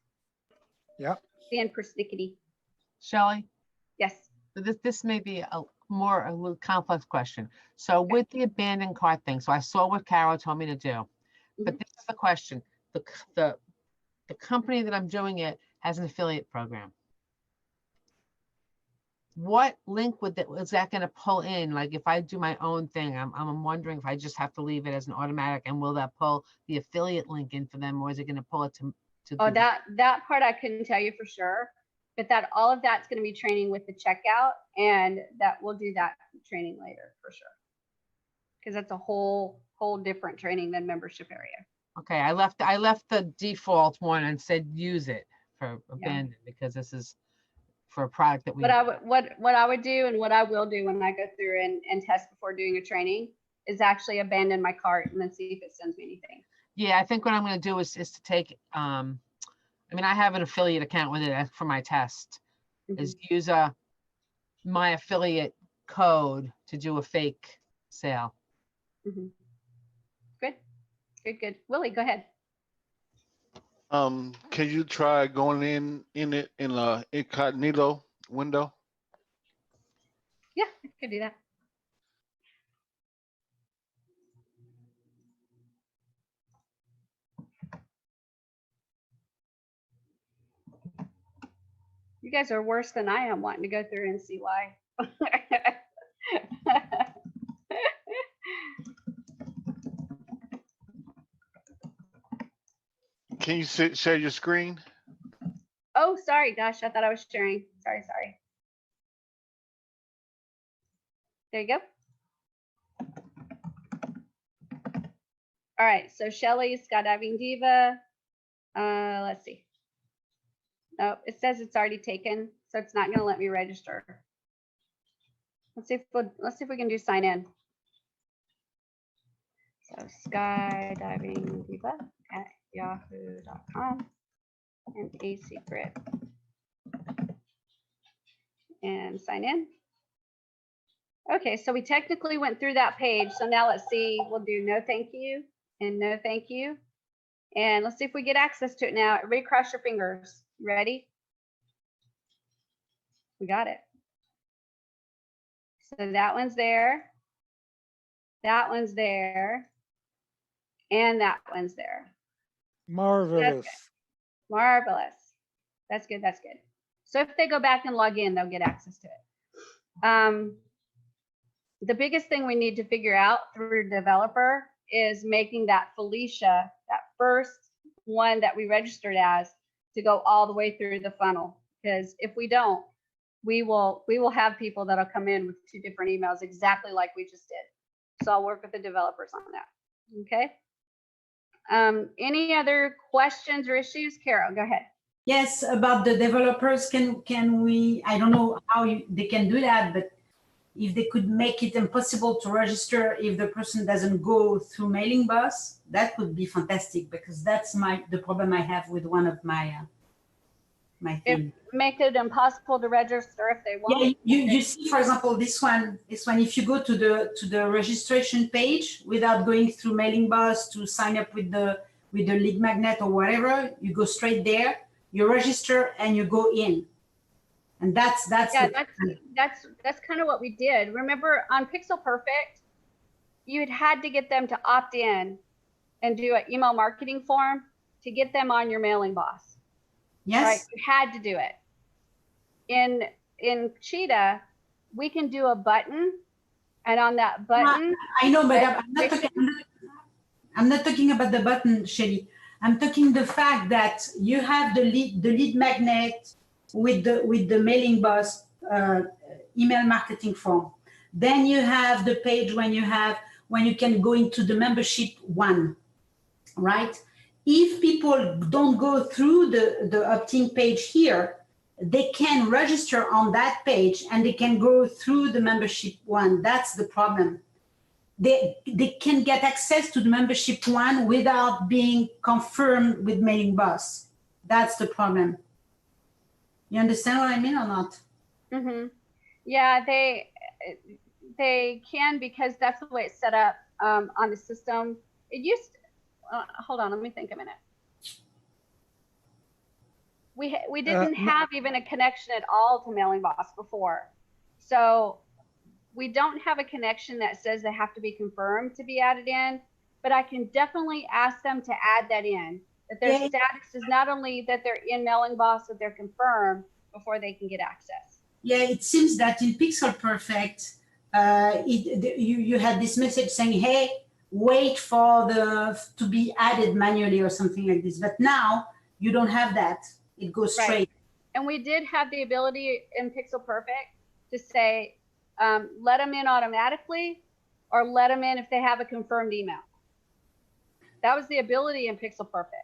yeah. Being persnickety. Shelley, Yes. this may be a little complex question. So with the abandoned cart thing, so I saw what Carol told me to do, but this is the question. The company that I'm doing it has an affiliate program. What link is that going to pull in? Like if I do my own thing, I'm wondering if I just have to leave it as an automatic, and will that pull the affiliate link in for them, or is it going to pull it to Oh, the, that part I couldn't tell you for sure, but all of that's going to be training with the checkout, and that we'll do that training later for sure, because that's a whole different training than membership area. okay, I left the default one and said use it for abandoned because this is for a product that we. What I would do and what I will do when I go through and test before doing a training is actually abandon my cart and then see if it sends me anything. Yeah, I think what I'm going to do is to take, I mean, I have an affiliate account with it for my test, is use my affiliate code to do a fake sale. Good. Willie, go ahead. Can you try going in it in a incognito window? Yeah, I could do that. You guys are worse than I am wanting to go through and see why. Can you share your screen? Oh, sorry, gosh, I thought I was sharing. Sorry. There you go. All right, so Shelley, Skydiving Diva. Let's see. No, it says it's already taken, so it's not going to let me register. Let's see if we can do sign in. So Skydiving Diva at yahoo.com and a secret and sign in. Okay, so we technically went through that page. So now let's see, we'll do no thank you and no thank you. And let's see if we get access to it now. Everybody cross your fingers. Ready? We got it. So that one's there. That one's there. And that one's there. Marvelous. Marvelous. That's good. So if they go back and log in, they'll get access to it. The biggest thing we need to figure out through developer is making that Felicia, that first one that we registered as, to go all the way through the funnel. Because if we don't, we will have people that'll come in with 2 different emails exactly like we just did. So I'll work with the developers on that. Okay. Any other questions or issues? Carol, go ahead. Yes, about the developers, can we, I don't know how they can do that, but if they could make it impossible to register if the person doesn't go through mailing bus, that would be fantastic, because that's the problem I have with one of my thing. Make it impossible to register if they want. Yeah, you see, for example, this one, if you go to the registration page without going through mailing bus to sign up with the lead magnet or whatever, you go straight there, you register and you go in. And that's kind of what we did. Remember on Pixel Perfect, you had to get them to opt in and do an email marketing form to get them on your mailing boss. Yes. Right? You had to do it. In Cheetah, we can do a button, and on that button, I know, but registration- I'm not talking about the button, Shelly. I'm talking the fact that you have the lead magnet with the mailing boss email marketing form. Then you have the page when you can go into the membership one, right? If people don't go through the opt-in page here, they can register on that page and they can go through the membership one. That's the problem. They can get access to the membership one without being confirmed with mailing boss. That's the problem. You understand what I mean or not? Mm-hmm. Yeah, they can, because that's the way it's set up on the system. It used. Hold on, let me think a minute. We didn't have even a connection at all to mailing boss before, so we don't have a connection that says they have to be confirmed to be added in. But I can definitely ask them to add that in. That their status is not only that they're in mailing boss, that they're confirmed before they can get access. Yeah, it seems that in Pixel Perfect, you had this message saying, "Hey, wait for to be added manually" or something like this. But now you don't have that. It goes straight. Right. And we did have the ability in Pixel Perfect to say, let them in automatically, or let them in if they have a confirmed email. That was the ability in Pixel Perfect.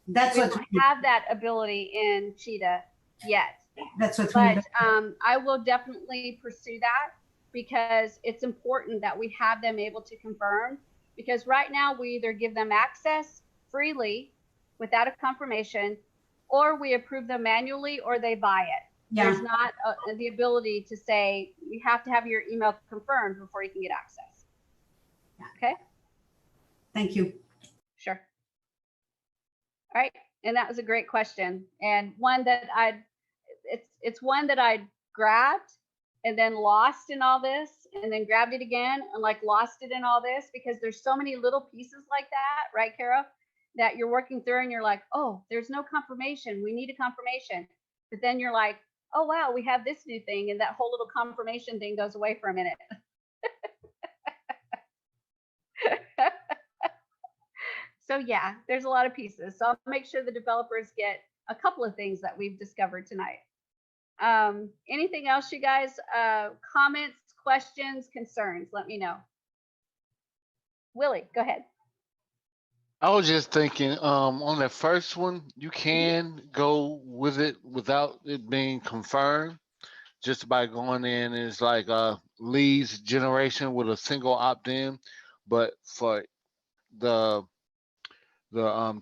That's we what don't have that ability in Cheetah yet. That's what But I will definitely pursue that, because it's important that we have them able to confirm, because right now we either give them access freely without a confirmation, or we approve them manually, or they buy it. Yeah. There's not the ability to say you have to have your email confirmed before you can get access. Okay. Thank you. Sure. All right. And that was a great question, and one that it's one that I grabbed and then lost in all this, and then grabbed it again and like lost it in all this, because there's so many little pieces like that, right, Carol, that you're working through and you're like, oh, there's no confirmation. We need a confirmation. But then you're like, oh, wow, we have this new thing. And that whole little confirmation thing goes away for a minute. So yeah, there's a lot of pieces. So I'll make sure the developers get a couple of things that we've discovered tonight. Anything else, you guys? Comments, questions, concerns? Let me know. Willie, go ahead. I was just thinking, on the first one, you can go with it without it being confirmed, just by going in. It's like leads generation with a single opt-in, but for the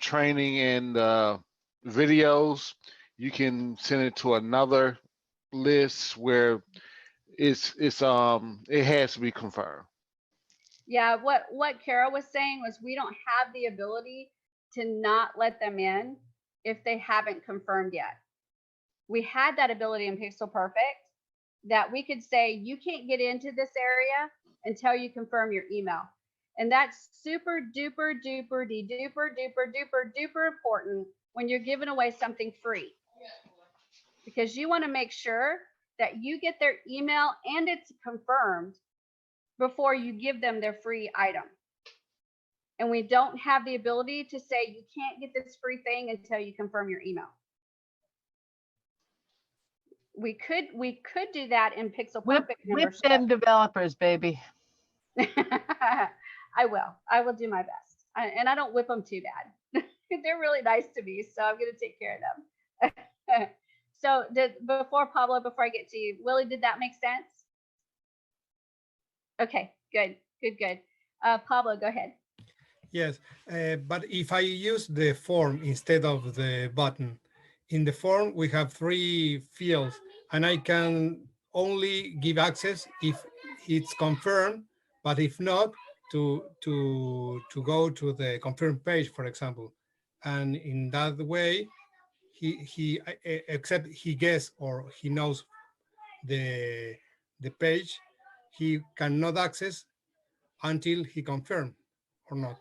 training and videos, you can send it to another list where it has to be confirmed. Yeah, what Kara was saying was we don't have the ability to not let them in if they haven't confirmed yet. We had that ability in Pixel Perfect, that we could say you can't get into this area until you confirm your email. And that's super duper duper de duper duper duper duper important when you're giving away something free, because you want to make sure that you get their email and it's confirmed before you give them their free item. And we don't have the ability to say you can't get this free thing until you confirm your email. We could do that in Pixel Perfect Whip membership. them developers, baby. I will do my best. And I don't whip them too bad. They're really nice to me, so I'm going to take care of them. So before I get to you, Willie, did that make sense? Okay, good. Pablo, go ahead. Yes, but if I use the form instead of the button, in the form we have 3 fields, and I can only give access if it's confirmed, but if not, to go to the confirmed page, for example. And in that way, he except he guesses or he knows the page, he cannot access until he confirmed or not.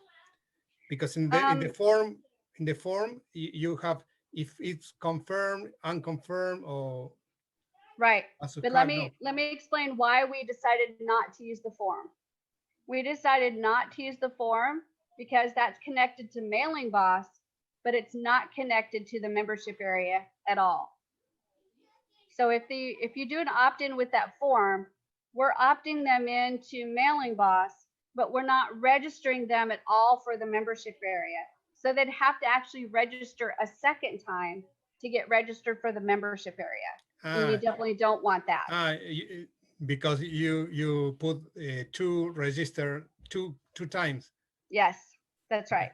Because in the form, in the form you have if it's confirmed, unconfirmed, or Right. a But let subscribe. me explain why we decided not to use the form. We decided not to use the form because that's connected to Mailing Boss, but it's not connected to the membership area at all. So if you do an opt-in with that form, we're opting them into Mailing Boss, but we're not registering them at all for the membership area. So they'd have to actually register a second time to get registered for the membership area. And you definitely don't want that. Because you put two register two times. Yes, that's right.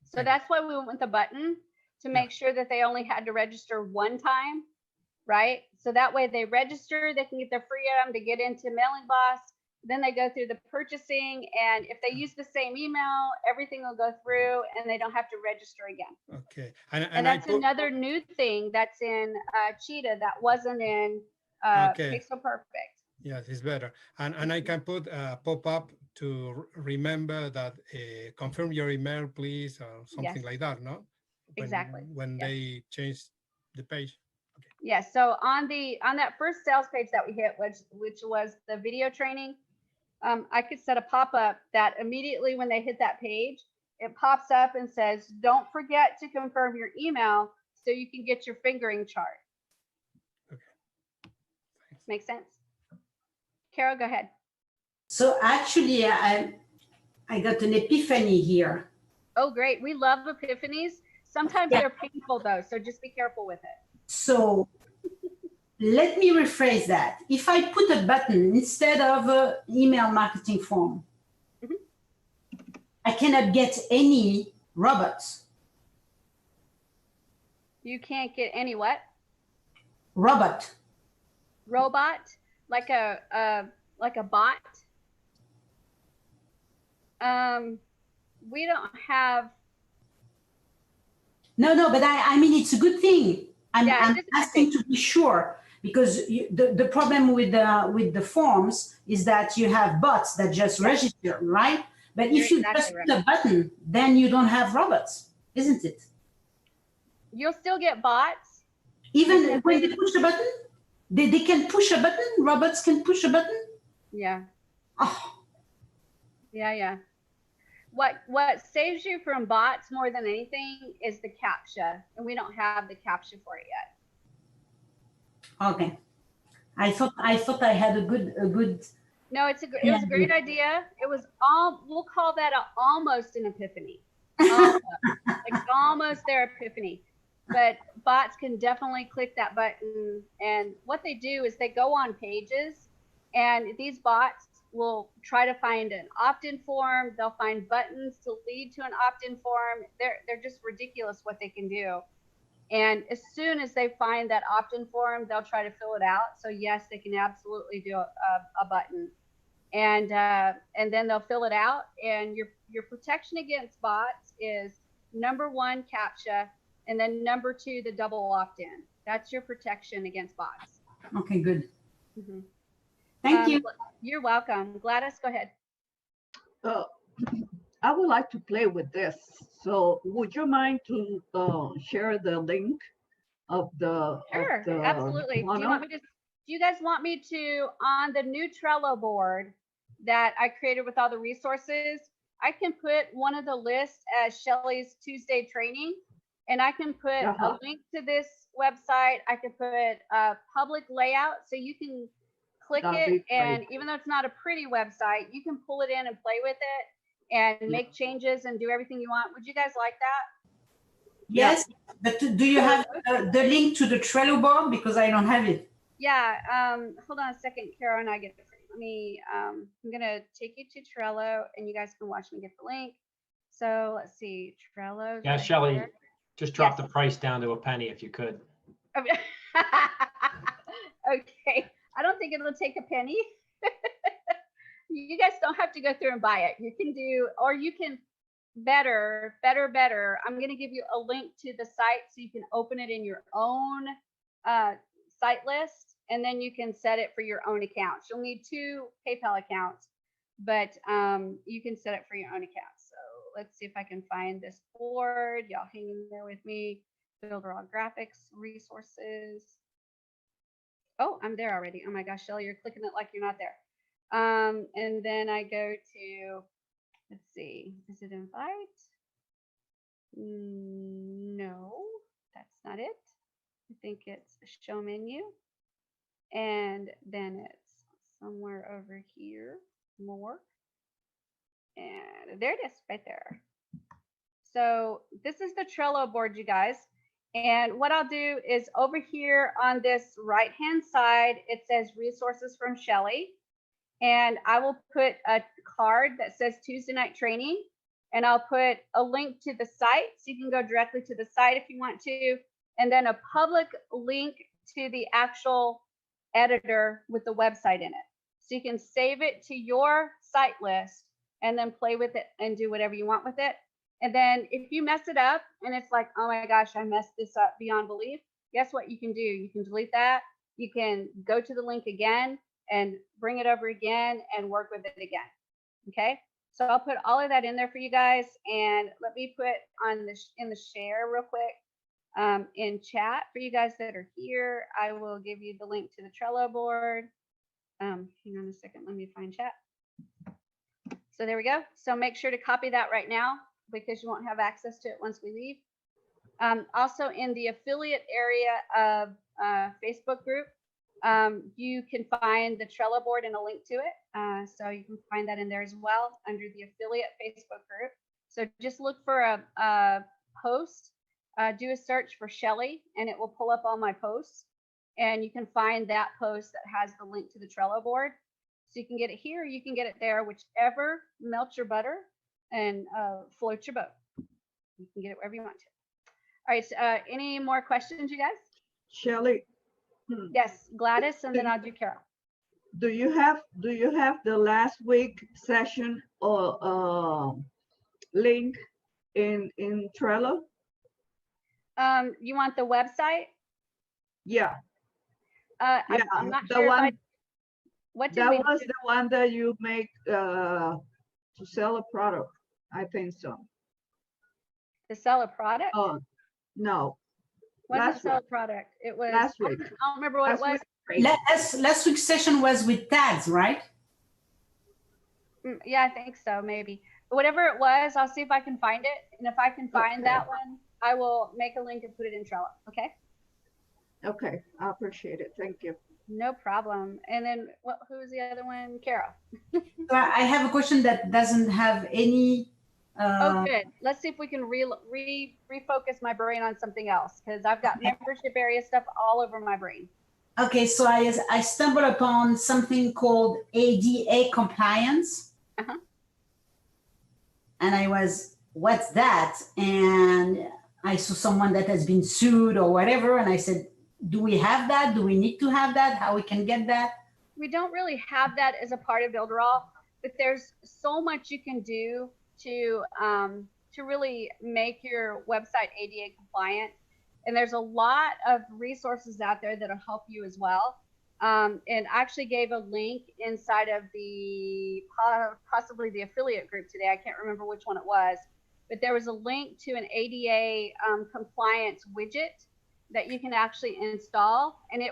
So Thank that's why we went with the button to make sure that they only had to register one time, right? So that way they register, they can get their freedom to get into Mailing Boss. Then they go through the purchasing, and if they use the same email, everything will go through and they don't have to register again. Okay. And that's another new thing that's in Cheetah that wasn't in Pixel Perfect. Yes, it's better. And I can put a pop-up to remember that confirm your email, please, or something like that, no? Exactly. When they change the page. Okay. Yes. So on that first sales page that we hit, which was the video training, I could set a pop-up that immediately when they hit that page, it pops up and says, don't forget to confirm your email so you can get your fingering chart. Okay. Make sense? Carol, go ahead. So actually, I got an epiphany here. Oh, great. We love epiphanies. Sometimes they're painful though, so just be careful with it. So let me rephrase that. If I put a button instead of an email marketing form, I cannot get any robots. You can't get any what? Robot. Like a bot. We don't have. No, but I mean, it's a good thing. I'm asking to be sure, because the problem with the forms is that you have bots that just register, right? But if you just put a button, then you don't have robots, isn't it? You'll still get bots. Even when they push a button, they can push a button. Robots can push a button. Yeah. Oh. Yeah. What saves you from bots more than anything is the CAPTCHA, and we don't have the CAPTCHA for it yet. Okay. I thought I had a good. No, it was a great idea. It was we'll call that almost an epiphany. Like almost their epiphany. But bots can definitely click that button, and what they do is they go on pages, and these bots will try to find an opt-in form. They'll find buttons to lead to an opt-in form. They're just ridiculous what they can do. And as soon as they find that opt-in form, they'll try to fill it out. So yes, they can absolutely do a button, and then they'll fill it out. And your protection against bots is number 1, CAPTCHA, and then number 2, the double opt-in. That's your protection against bots. Okay, good. Mm-hmm. Thank you. You're welcome. Gladys, go ahead. I would like to play with this. So would you mind to share the link of the Sure, absolutely. Do you guys want me to, on the new Trello board that I created with all the resources, I can put one of the lists as Shelly's Tuesday training, and I can put a link to this website. I can put a public layout so you can click it, and even though it's not a pretty website, you can pull it in and play with it and make changes and do everything you want. Would you guys like that? Yes, but do you have the link to the Trello board? Because I don't have it. Yeah, hold on a second, Carol, and I get it. Let me, I'm gonna take you to Trello, and you guys can watch me get the link. So let's see, Trello. Yeah, Shelly, just drop the price down to a penny if you could. Okay, I don't think it'll take a penny. You guys don't have to go through and buy it. You can do, or you can better. I'm going to give you a link to the site so you can open it in your own site list, and then you can set it for your own accounts. You'll need 2 PayPal accounts, but you can set it for your own account. So let's see if I can find this board. Y'all hang in there with me. Builderall graphics resources. Oh, I'm there already. Oh my gosh, Shelly, you're clicking it like you're not there. And then I go to, let's see, is it invite? No, that's not it. I think it's show menu. And then it's somewhere over here, more. And there it is, right there. So this is the Trello board, you guys. And what I'll do is over here on this right-hand side, it says resources from Shelly. And I will put a card that says Tuesday night training. And I'll put a link to the site, so you can go directly to the site if you want to. And then a public link to the actual editor with the website in it. So you can save it to your site list and then play with it and do whatever you want with it. And then if you mess it up and it's like, oh my gosh, I messed this up beyond belief, guess what you can do? You can delete that. You can go to the link again and bring it over again and work with it again. Okay. So I'll put all of that in there for you guys. And let me put on this in the share real quick in chat for you guys that are here. I will give you the link to the Trello board. Hang on a second. Let me find chat. So there we go. So make sure to copy that right now, because you won't have access to it once we leave. Also in the affiliate area of Facebook group, you can find the Trello board and a link to it. So you can find that in there as well under the affiliate Facebook group. So just look for a post, do a search for Shelly, and it will pull up all my posts. And you can find that post that has the link to the Trello board. So you can get it here, you can get it there, whichever melts your butter and floats your boat. You can get it wherever you want to. All right, so, any more questions, you guys? Shelly. Yes, Gladys, and then I'll do Carol. Do you have the last week session or link in Trello? You want the website? Yeah. Yeah, I'm not sure one, if what did that we was do? the one that you make to sell a product. I think so. To sell a product? Oh, no. Wasn't last sell a week. product. It was Last I week. don't remember what it was. Last week's session was with tags, right? Yeah, I think so, maybe. But whatever it was, I'll see if I can find it. And if I can find that one, I will make a link and put it in Trello. Okay. Okay, I appreciate it. Thank you. No problem. And then who's the other one? Carol. I have a question that doesn't have any. Oh, good. Let's see if we can refocus my brain on something else, because I've got membership area stuff all over my brain. Okay, so I stumbled upon something called ADA compliance. Uh-huh. And I was, what's that? And I saw someone that has been sued or whatever. And I said, do we have that? Do we need to have that? How we can get that? We don't really have that as a part of Builderall, but there's so much you can do to really make your website ADA compliant. And there's a lot of resources out there that'll help you as well. And I actually gave a link inside of the possibly the affiliate group today. I can't remember which one it was, but there was a link to an ADA compliance widget that you can actually install, and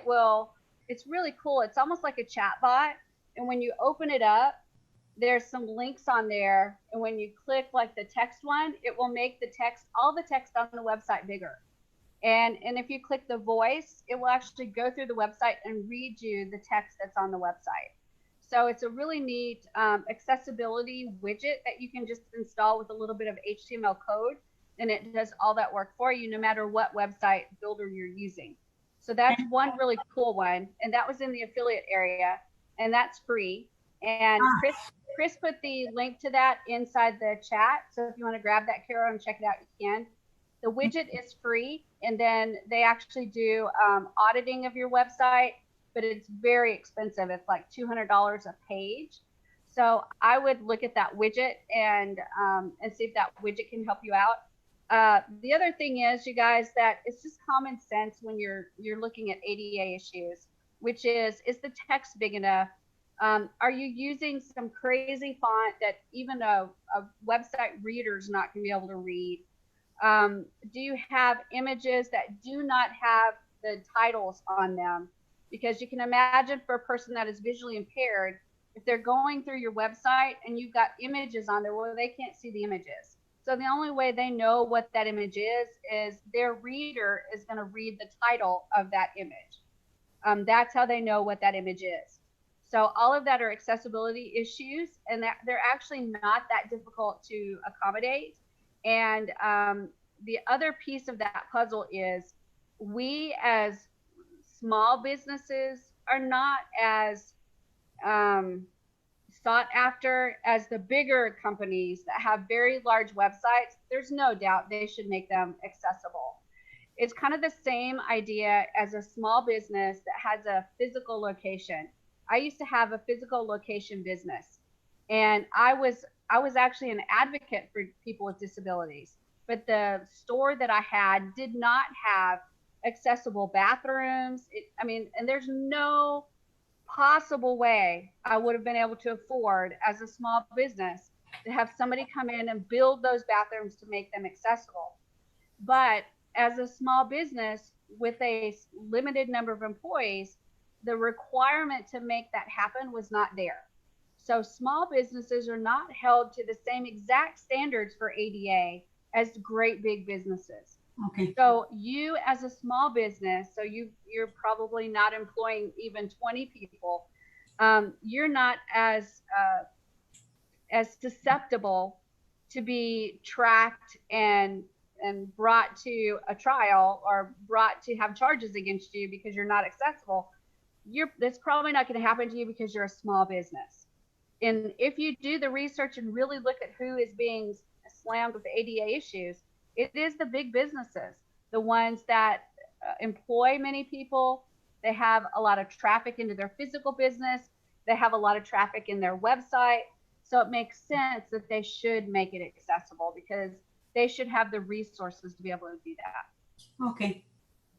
it's really cool. It's almost like a chat bot. And when you open it up, there's some links on there. And when you click like the text one, it will make the text, all the text on the website bigger. And if you click the voice, it will actually go through the website and read you the text that's on the website. So it's a really neat accessibility widget that you can just install with a little bit of HTML code, and it does all that work for you no matter what website builder you're using. So that's one really cool one. And that was in the affiliate area, and that's free. And Chris put the link to that inside the chat. So if you want to grab that, Carol, and check it out, you can. The widget is free, and then they actually do auditing of your website, but it's very expensive. It's like $200 a page. So I would look at that widget and see if that widget can help you out. The other thing is, you guys, that it's just common sense when you're looking at ADA issues, which is the text big enough? Are you using some crazy font that even a website reader's not going to be able to read? Do you have images that do not have the titles on them? Because you can imagine for a person that is visually impaired, if they're going through your website and you've got images on there, well, they can't see the images. So the only way they know what that image is their reader is going to read the title of that image. That's how they know what that image is. So all of that are accessibility issues, and that they're actually not that difficult to accommodate. And the other piece of that puzzle is we as small businesses are not as sought after as the bigger companies that have very large websites. There's no doubt they should make them accessible. It's kind of the same idea as a small business that has a physical location. I used to have a physical location business, and I was actually an advocate for people with disabilities, but the store that I had did not have accessible bathrooms. And there's no possible way I would have been able to afford as a small business to have somebody come in and build those bathrooms to make them accessible. But as a small business with a limited number of employees, the requirement to make that happen was not there. So small businesses are not held to the same exact standards for ADA as great big businesses. Okay. So you as a small business, so you're probably not employing even 20 people. You're not as susceptible to be tracked and brought to a trial or brought to have charges against you because you're not accessible. That's probably not going to happen to you because you're a small business. And if you do the research and really look at who is being slammed with ADA issues, it is the big businesses, the ones that employ many people. They have a lot of traffic into their physical business. They have a lot of traffic in their website. So it makes sense that they should make it accessible because they should have the resources to be able to do that. Okay.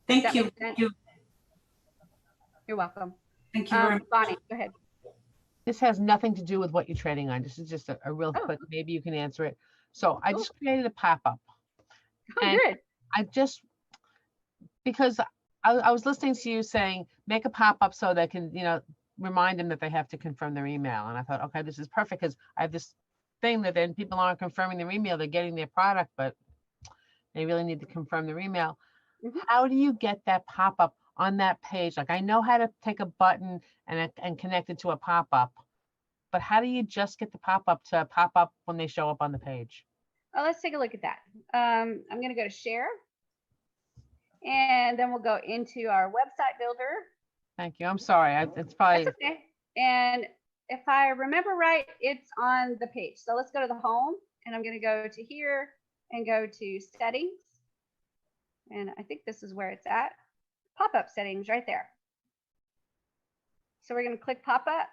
Thank you. Thank you. You're welcome. Thank you very much. Bonnie, go ahead. This has nothing to do with what you're trading on. This is just a real quick, maybe you can answer it. So I just created a pop-up. Oh, good. I just, because I was listening to you saying, make a pop-up so they can, remind them that they have to confirm their email. And I thought, okay, this is perfect because I have this thing that then people aren't confirming their email. They're getting their product, but they really need to confirm their email. Mm-hmm. How do you get that pop-up on that page? Like, I know how to take a button and connect it to a pop-up, but how do you just get the pop-up to pop up when they show up on the page? Oh, let's take a look at that. I'm going to go to share, and then we'll go into our website builder. Thank you. I'm sorry. It's probably. That's okay. And if I remember right, it's on the page. So let's go to the home, and I'm going to go to here and go to settings. And I think this is where it's at. Pop-up settings right there. So we're going to click pop-up,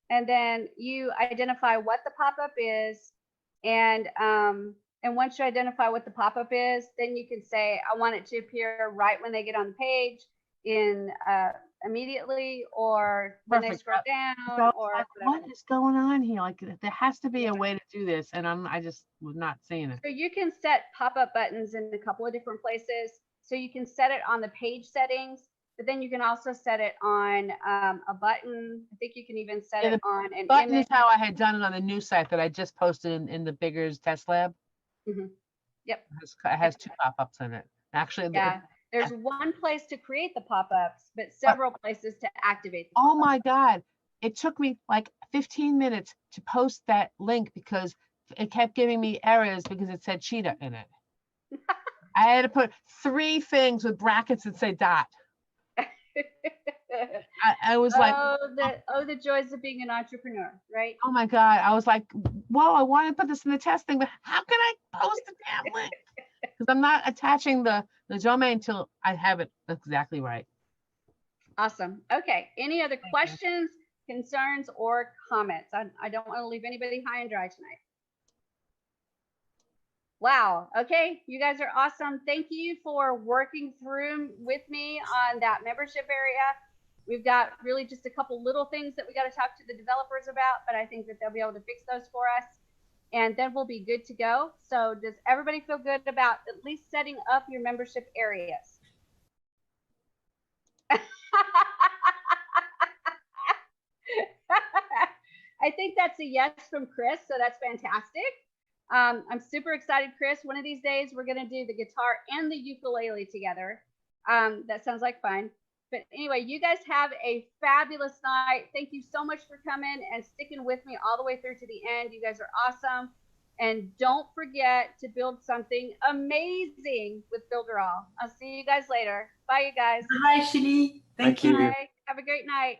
and then you identify what the pop-up is. And once you identify what the pop-up is, then you can say, I want it to appear right when they get on the page, immediately, or when they scroll down, or what is going on here? Like, there has to be a way to do this, and I just was not seeing it. So you can set pop-up buttons in a couple of different places. So you can set it on the page settings, but then you can also set it on a button. I think you can even set it on an button image. Is how I had done it on the new site that I just posted in the Biggers test lab. Mm-hmm. Yep. It has two pop-ups in it. Actually, yeah. There's one place to create the pop-ups, but several places to activate them. Oh my God. It took me like 15 minutes to post that link because it kept giving me errors because it said cheetah in it. I had to put 3 things with brackets that say dot. I was like, the joys of being an entrepreneur, right? Oh my God. I was like, whoa, I want to put this in the testing, but how can I post the damn link? Because I'm not attaching the domain until I have it exactly right. Awesome. Okay. Any other questions, concerns, or comments? I don't want to leave anybody high and dry tonight. Wow. Okay. You guys are awesome. Thank you for working through with me on that membership area. We've got really just a couple little things that we got to talk to the developers about, but I think that they'll be able to fix those for us. And then we'll be good to go. So does everybody feel good about at least setting up your membership areas? I think that's a yes from Chris, so that's fantastic. I'm super excited, Chris. One of these days, we're going to do the guitar and the ukulele together. That sounds like fun. But anyway, you guys have a fabulous night. Thank you so much for coming and sticking with me all the way through to the end. You guys are awesome. And don't forget to build something amazing with Builderall. I'll see you guys later. Bye, you guys. Bye, Shili. Thank you. Bye. Have a great night.